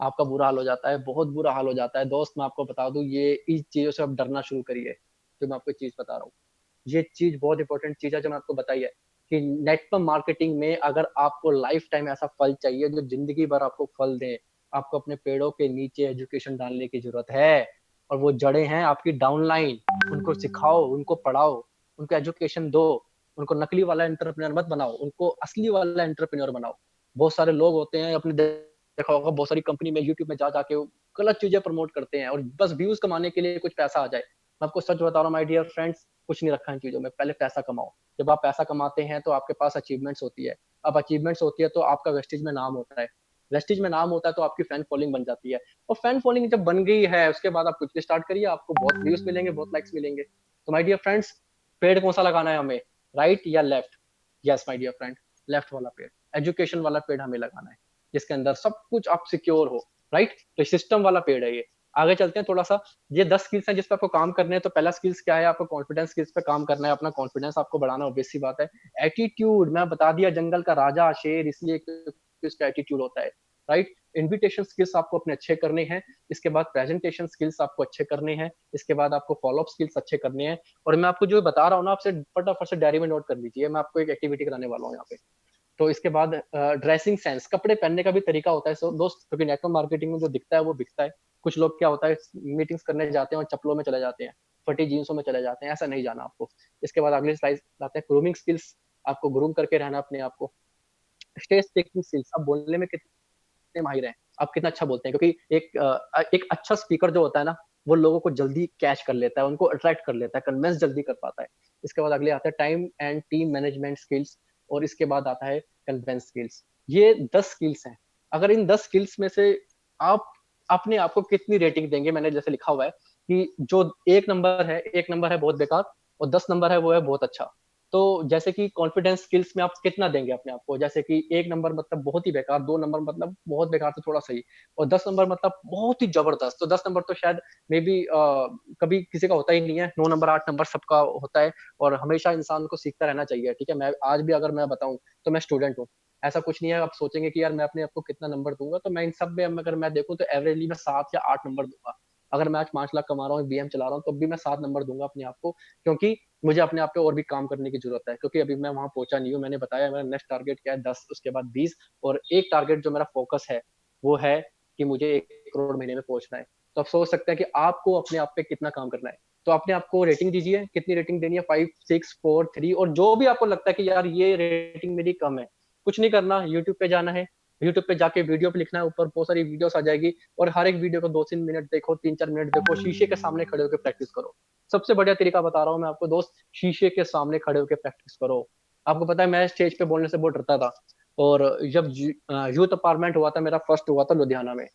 Speaker 1: आपका बुरा हाल हो जाता है, बहुत बुरा हाल हो जाता है दोस्त। मैं आपको बता दूं, ये इस चीजों से आप डरना शुरू करिए। जो मैं आपको चीज बता रहा हूँ, ये चीज बहुत इंपॉर्टेंट चीज है जो मैं आपको बताई है। कि नेटवर्क मार्केटिंग में अगर आपको लाइफ टाइम ऐसा फल चाहिए जो जिंदगी भर आपको फल दे, आपको अपने पेड़ों के नीचे एजुकेशन डालने की जरूरत है। और वो जड़ें हैं आपकी डाउनलाइन। उनको सिखाओ, उनको पढ़ाओ, उनको एजुकेशन दो। उनको नकली वाला एंटरप्रेन्योर मत बनाओ, उनको असली वाला एंटरप्रेन्योर बनाओ। बहुत सारे लोग होते हैं अपने, देखा होगा बहुत सारी कंपनी में यूट्यूब में जा जाके गलत चीजें प्रमोट करते हैं, और बस व्यूज कमाने के लिए कुछ पैसा आ जाए। मैं आपको सच बता रहा हूँ माय डियर फ्रेंड्स, कुछ नहीं रखा इन चीजों में। पहले पैसा कमाओ। जब आप पैसा कमाते हैं तो आपके पास अचीवमेंट्स होती है। अब अचीवमेंट्स होती है तो आपका वेस्टेज में नाम होता है। वेस्टेज में नाम होता है तो आपकी फैन फॉलोइंग बन जाती है। और फैन फॉलोइंग जब बन गई है, उसके बाद आप कुछ भी स्टार्ट करिए, आपको बहुत व्यूज मिलेंगे, बहुत लाइक्स मिलेंगे। तो माय डियर फ्रेंड्स, पेड़ कौन सा लगाना है हमें, राइट या left? Yes my dear friend, left वाला पेड़, एजुकेशन वाला पेड़ हमें लगाना है, जिसके अंदर सब कुछ आप सिक्योर हो। राइट, तो सिस्टम वाला पेड़ है ये। आगे चलते हैं थोड़ा सा। ये 10 स्किल्स हैं जिस पे आपको काम करने हैं। तो पहला स्किल्स क्या है, आपको कॉन्फिडेंस स्किल्स पे काम करना है, अपना कॉन्फिडेंस आपको बढ़ाना, ऑब्वियस सी बात है। एटीट्यूड, मैं बता दिया, जंगल का राजा शेर इसलिए क्योंकि उसका एटीट्यूड होता है। राइट, इन्विटेशन स्किल्स आपको अपने अच्छे करने हैं। इसके बाद प्रेजेंटेशन स्किल्स आपको अच्छे करने हैं। इसके बाद आपको फॉलोअप स्किल्स अच्छे करने हैं। और मैं आपको जो बता रहा हूँ ना, आपसे फटाफट से डायरी में नोट कर लीजिए। मैं आपको एक एक्टिविटी कराने वाला हूँ यहाँ पे। तो इसके बाद ड्रेसिंग सेंस, कपड़े पहनने का भी तरीका होता है सो दोस्त, क्योंकि नेटवर्क मार्केटिंग में जो दिखता है वो बिकता है। कुछ लोग क्या होता है, मीटिंग्स करने जाते हैं और चप्पलों में चले जाते हैं, फटी जींसों में चले जाते हैं, ऐसा नहीं जाना आपको। इसके बाद अगले स्लाइड आते हैं, ग्रूमिंग स्किल्स। आपको ग्रूम करके रहना अपने आप को। स्टेज स्पीकिंग स्किल्स, आप बोलने में कितने माहिर हैं, आप कितना अच्छा बोलते हैं। क्योंकि एक अच्छा स्पीकर जो होता है ना, वो लोगों को जल्दी कैच कर लेता है, उनको अट्रैक्ट कर लेता है, कन्विंस जल्दी कर पाता है। इसके बाद अगले आता है time and team management skills. और इसके बाद आता है कन्विंस स्किल्स। ये 10 स्किल्स हैं। अगर इन 10 स्किल्स में से आप अपने आप को कितनी रेटिंग देंगे, मैंने जैसे लिखा हुआ है कि जो 1 नंबर है, 1 नंबर है बहुत बेकार, और 10 नंबर है वो है बहुत अच्छा। तो जैसे कि कॉन्फिडेंस स्किल्स में आप कितना देंगे अपने आप को, जैसे कि 1 नंबर मतलब बहुत ही बेकार, 2 नंबर मतलब बहुत बेकार तो थोड़ा सही, और 10 नंबर मतलब बहुत ही जबरदस्त। तो 10 नंबर तो शायद मे बी कभी किसी का होता ही नहीं है, 9 नंबर 8 नंबर सबका होता है। और हमेशा इंसान को सीखता रहना चाहिए, ठीक है। मैं आज भी अगर मैं बताऊं तो मैं स्टूडेंट हूँ, ऐसा कुछ नहीं है आप सोचेंगे कि यार मैं अपने आप को कितना नंबर दूंगा, तो मैं इन सब में अगर मैं देखूं तो एवरेजली मैं 7 या 8 नंबर दूंगा। अगर मैं आज 5 लाख कमा रहा हूँ, बीएम चला रहा हूँ, तो भी मैं 7 नंबर दूंगा अपने आप को, क्योंकि मुझे अपने आप पे और भी काम करने की जरूरत है, क्योंकि अभी मैं वहां पहुंचा नहीं हूँ। मैंने बताया मेरा नेक्स्ट टारगेट क्या है, 10, उसके बाद 20, और एक टारगेट जो मेरा फोकस है वो है कि मुझे 1 करोड़ महीने में पहुंचना है। तो आप सोच सकते हैं कि आपको अपने आप पे कितना काम करना है। तो अपने आप को रेटिंग दीजिए, कितनी रेटिंग देनी है, 5, 6, 4, 3, और जो भी आपको लगता है कि यार ये रेटिंग मेरी कम है, कुछ नहीं करना, यूट्यूब पे जाना है, यूट्यूब पे जाके वीडियो पे लिखना है, ऊपर बहुत सारी वीडियोस आ जाएगी, और हर एक वीडियो को 2-3 मिनट देखो, 3-4 मिनट देखो, शीशे के सामने खड़े होकर प्रैक्टिस करो। सबसे बढ़िया तरीका बता रहा हूँ मैं आपको दोस्त, शीशे के सामने खड़े होकर प्रैक्टिस करो। आपको पता है मैं स्टेज पे बोलने से बहुत डरता था, और जब यूथ पार्लियामेंट हुआ था मेरा, फर्स्ट हुआ था लुधियाना में,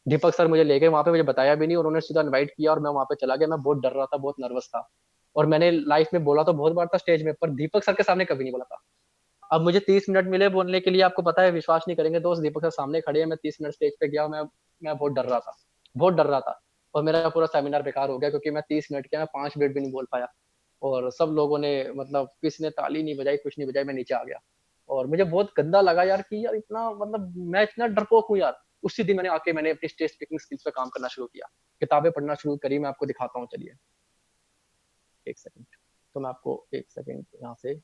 Speaker 1: दीपक सर मुझे ले गए वहां पे, मुझे बताया भी नहीं, और उन्होंने सीधा इनवाइट किया और मैं वहां पे चला गया। मैं बहुत डर रहा था, बहुत नर्वस था, और मैंने लाइफ में बोला तो बहुत बार था स्टेज में, पर दीपक सर के सामने कभी नहीं बोला था। अब मुझे 30 मिनट मिले बोलने के लिए, आपको पता है विश्वास नहीं करेंगे दोस्त, दीपक सर सामने खड़े हैं, मैं 30 मिनट स्टेज पे गया, मैं बहुत डर रहा था, बहुत डर रहा था। और मेरा पूरा सेमिनार बेकार हो गया, क्योंकि मैं 30 मिनट क्या, मैं 5 मिनट भी नहीं बोल पाया। और सब लोगों ने मतलब किसी ने ताली नहीं बजाई, कुछ नहीं बजाई, मैं नीचे आ गया। और मुझे बहुत गंदा लगा यार कि यार इतना मतलब मैं इतना डरपोक हूँ यार। उसी दिन मैंने अपनी स्टेज स्पीकिंग स्किल्स पे काम करना शुरू किया, किताबें पढ़ना शुरू करी। मैं आपको दिखाता हूँ, चलिए 1 सेकंड। तो मैं आपको 1 सेकंड यहाँ से,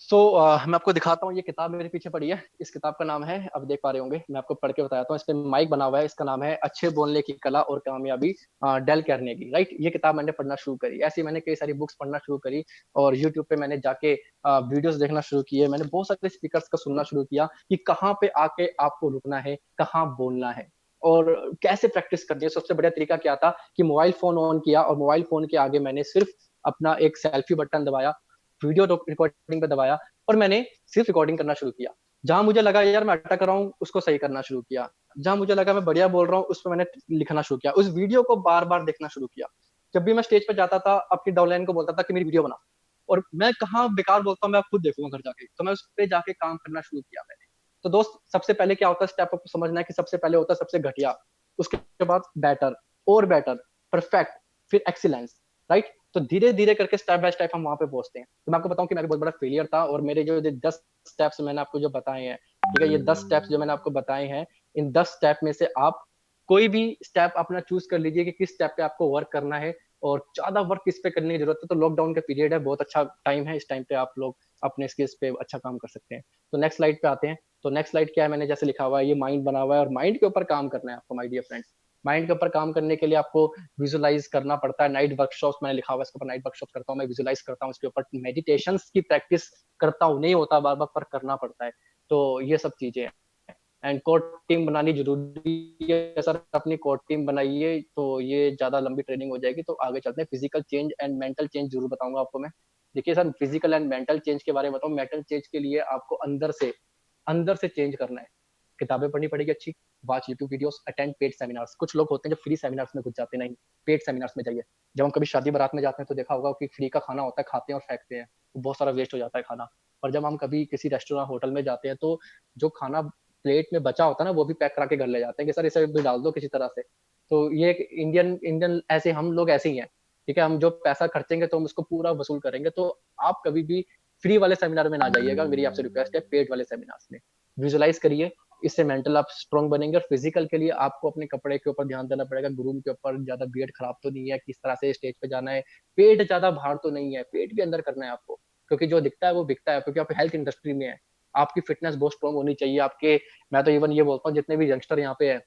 Speaker 1: मैं आपको दिखाता हूँ, ये किताब मेरे पीछे पड़ी है। इस किताब का नाम है, अब देख पा रहे होंगे, मैं आपको पढ़ के बताता हूँ, इस पे माइक बना हुआ है, इसका नाम है अच्छे बोलने की कला और कामयाबी, डेल कार्नेगी, राइट। ये किताब मैंने पढ़ना शुरू करी, ऐसी मैंने कई सारी बुक्स पढ़ना शुरू करी, और यूट्यूब पे मैंने जाके वीडियोस देखना शुरू किए, मैंने बहुत सारे स्पीकर्स का सुनना शुरू किया कि कहाँ पे आके आपको रुकना है, कहाँ बोलना है, और कैसे प्रैक्टिस करनी है। सबसे बढ़िया तरीका क्या था कि मोबाइल फोन ऑन किया, और मोबाइल फोन के आगे मैंने सिर्फ अपना एक सेल्फी बटन दबाया, वीडियो रिकॉर्डिंग पे दबाया, और मैंने सिर्फ रिकॉर्डिंग करना शुरू किया। जहां मुझे लगा यार मैं अटक रहा हूँ, उसको सही करना शुरू किया। जहां मुझे लगा मैं बढ़िया बोल रहा हूँ, उस पर मैंने लिखना शुरू किया, उस वीडियो को बार बार देखना शुरू किया। जब भी मैं स्टेज पर जाता था, अपनी डाउनलाइन को बोलता था कि मेरी वीडियो बना, और मैं कहाँ बेकार बोलता हूँ मैं खुद देखूंगा घर जाके, तो मैं उस पर जाके काम करना शुरू किया मैंने। तो दोस्त सबसे पहले क्या होता है, स्टेप आपको समझना है कि सबसे पहले होता है सबसे घटिया, उसके बाद बेटर, और बेटर, परफेक्ट, फिर एक्सीलेंस, राइट। तो धीरे धीरे करके स्टेप बाय स्टेप हम वहां पे पहुंचते हैं। तो मैं आपको बताऊं कि मैं भी बहुत बड़ा फेलियर था, और मेरे जो 10 स्टेप्स मैंने आपको जो बताए हैं, ठीक है, ये 10 स्टेप्स जो मैंने आपको बताए हैं, इन 10 स्टेप में से आप कोई भी स्टेप अपना चूज कर लीजिए कि किस स्टेप पे आपको वर्क करना है, और ज्यादा वर्क किस पे करने की जरूरत है। तो लॉकडाउन का पीरियड है, बहुत अच्छा टाइम है, इस टाइम पे आप लोग अपने स्किल्स पे अच्छा काम कर सकते हैं। तो नेक्स्ट स्लाइड पे आते हैं। तो नेक्स्ट स्लाइड क्या है, मैंने जैसे लिखा हुआ है, ये माइंड बना हुआ है, और माइंड के ऊपर काम करना है आपको माय डियर फ्रेंड्स। माइंड के ऊपर काम करने के लिए आपको विजुलाइज करना पड़ता है, नाइट वर्कशॉप्स मैंने लिखा हुआ है, इसके ऊपर नाइट वर्कशॉप करता हूँ, मैं विजुलाइज करता हूँ, इसके ऊपर मेडिटेशन की प्रैक्टिस करता हूँ, नहीं होता बार बार पर करना पड़ता है। तो ये सब चीजें हैं। एंड कोर टीम बनानी जरूरी है सर, अपनी कोर टीम बनाइए, तो ये ज्यादा लंबी ट्रेनिंग हो जाएगी। तो आगे चलते हैं, physical change and mental change जरूर बताऊंगा आपको मैं। देखिए sir, physical and mental change के बारे में बताऊं, मेंटल चेंज के लिए आपको अंदर से चेंज करना है। किताबें पढ़नी पड़ेगी अच्छी, watch YouTube videos, attend paid seminars. कुछ लोग होते हैं जो फ्री सेमिनार्स में घुस जाते हैं, नहीं, पेड सेमिनार्स में जाइए। जब हम कभी शादी बारात में जाते हैं तो देखा होगा कि फ्री का खाना होता है, खाते हैं और फेंकते हैं, तो बहुत सारा वेस्ट हो जाता है खाना। और जब हम कभी किसी रेस्टोरेंट होटल में जाते हैं, तो जो खाना प्लेट में बचा होता है ना, वो भी पैक करा के घर ले जाते हैं कि सर इसे भी डाल दो किसी तरह से। तो ये एक इंडियन इंडियन ऐसे हम लोग ऐसे ही हैं, ठीक है। हम जो पैसा खर्चेंगे तो हम उसको पूरा वसूल करेंगे। तो आप कभी भी फ्री वाले सेमिनार में ना जाइएगा, मेरी आपसे रिक्वेस्ट है, पेड वाले सेमिनार्स में विजुलाइज करिए। इससे मेंटल आप स्ट्रांग बनेंगे, और फिजिकल के लिए आपको अपने कपड़े के ऊपर ध्यान देना पड़ेगा, ग्रूम के ऊपर, ज्यादा बियर्ड खराब तो नहीं है, किस तरह से स्टेज पे जाना है, पेट ज्यादा बाहर तो नहीं है, पेट भी अंदर करना है आपको, क्योंकि जो दिखता है वो बिकता है, क्योंकि आप हेल्थ इंडस्ट्री में है। आपकी फिटनेस बहुत स्ट्रांग होनी चाहिए आपके। मैं तो इवन ये बोलता हूँ, जितने भी यंगस्टर यहाँ पे है,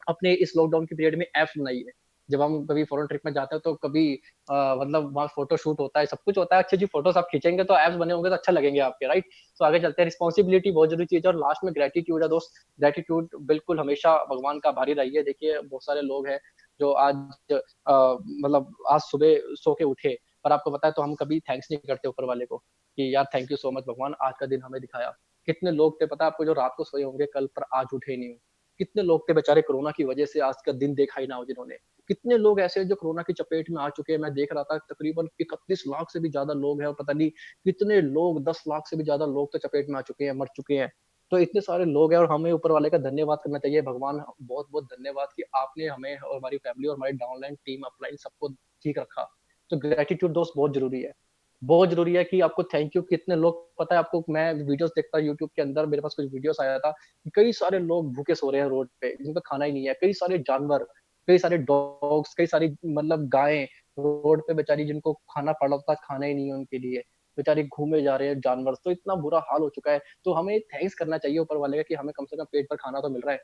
Speaker 1: अपने इस लॉकडाउन के पीरियड में एप्स बनाइए। जब हम कभी फॉरेन ट्रिप में जाते हैं तो कभी मतलब वहाँ फोटो शूट होता है, सब कुछ होता है, अच्छी अच्छी फोटोज आप खींचेंगे तो एप्स बने होंगे तो अच्छा लगेंगे आपके, राइट। तो आगे चलते हैं, रिस्पॉन्सिबिलिटी बहुत जरूरी चीज है, और लास्ट में ग्रेटिट्यूड है दोस्त। ग्रेटिट्यूड बिल्कुल हमेशा भगवान का आभारी रहिए। देखिए बहुत सारे लोग हैं जो आज मतलब आज सुबह सो के उठे, पर आपको पता है तो हम कभी थैंक्स नहीं करते ऊपर वाले को कि यार थैंक यू सो मच भगवान, आज का दिन हमें दिखाया। कितने लोग थे पता है आपको जो रात को सोए होंगे कल, पर आज उठे नहीं, कितने लोग थे बेचारे कोरोना की वजह से आज का दिन देखा ही ना हो जिन्होंने। कितने लोग ऐसे हैं जो कोरोना की चपेट में आ चुके हैं। मैं देख रहा था तकरीबन 31 लाख से भी ज्यादा लोग हैं और पता नहीं कितने लोग 10 लाख से भी ज्यादा लोग तो चपेट में आ चुके हैं, मर चुके हैं। तो इतने सारे लोग हैं और हमें ऊपर वाले का धन्यवाद करना चाहिए। भगवान बहुत बहुत धन्यवाद कि आपने हमें और हमारी फैमिली और हमारी डाउनलाइन टीम अपलाइन सबको ठीक रखा। तो ग्रेटिट्यूड दोस्त बहुत जरूरी है। बहुत जरूरी है कि आपको थैंक यू। कितने लोग, पता है आपको, मैं वीडियोस देखता यूट्यूब के अंदर, मेरे पास कुछ वीडियोस आया था कि कई सारे लोग भूखे सो रहे हैं रोड पे जिनका खाना ही नहीं है। कई सारे जानवर, कई सारे डॉग्स, कई सारी मतलब गायें रोड पे बेचारी जिनको खाना पड़ा था, खाना ही नहीं है उनके लिए, बेचारे घूमे जा रहे हैं जानवर। तो इतना बुरा हाल हो चुका है। तो हमें थैंक्स करना चाहिए ऊपर वाले का कि हमें कम से कम पेट पर खाना तो मिल रहा है।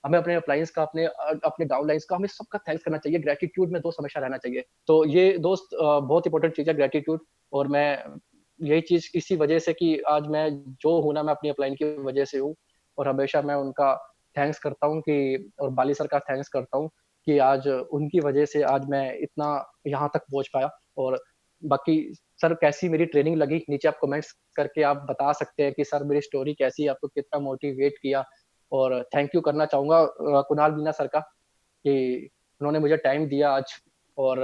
Speaker 1: हमें अपने अप्लायंस का, अपने डाउनलाइंस का, हमें सबका थैंक्स करना चाहिए। ग्रेटिट्यूड में दोस्त हमेशा रहना चाहिए। तो ये दोस्त बहुत इंपॉर्टेंट चीज है ग्रेटिट्यूड। और मैं यही चीज इसी वजह से कि आज मैं जो हूं ना, मैं अपनी अपलाइन की वजह से हूँ। और हमेशा मैं उनका थैंक्स करता हूँ कि, और बाली सर का थैंक्स करता हूँ कि आज उनकी वजह से आज मैं इतना यहाँ तक पहुंच पाया। और बाकी सर, कैसी मेरी ट्रेनिंग लगी, नीचे आप कमेंट्स करके आप बता सकते हैं कि सर मेरी स्टोरी कैसी, आपको कितना मोटिवेट किया। और थैंक यू करना चाहूंगा कुणाल मीना सर का कि उन्होंने मुझे टाइम दिया आज। और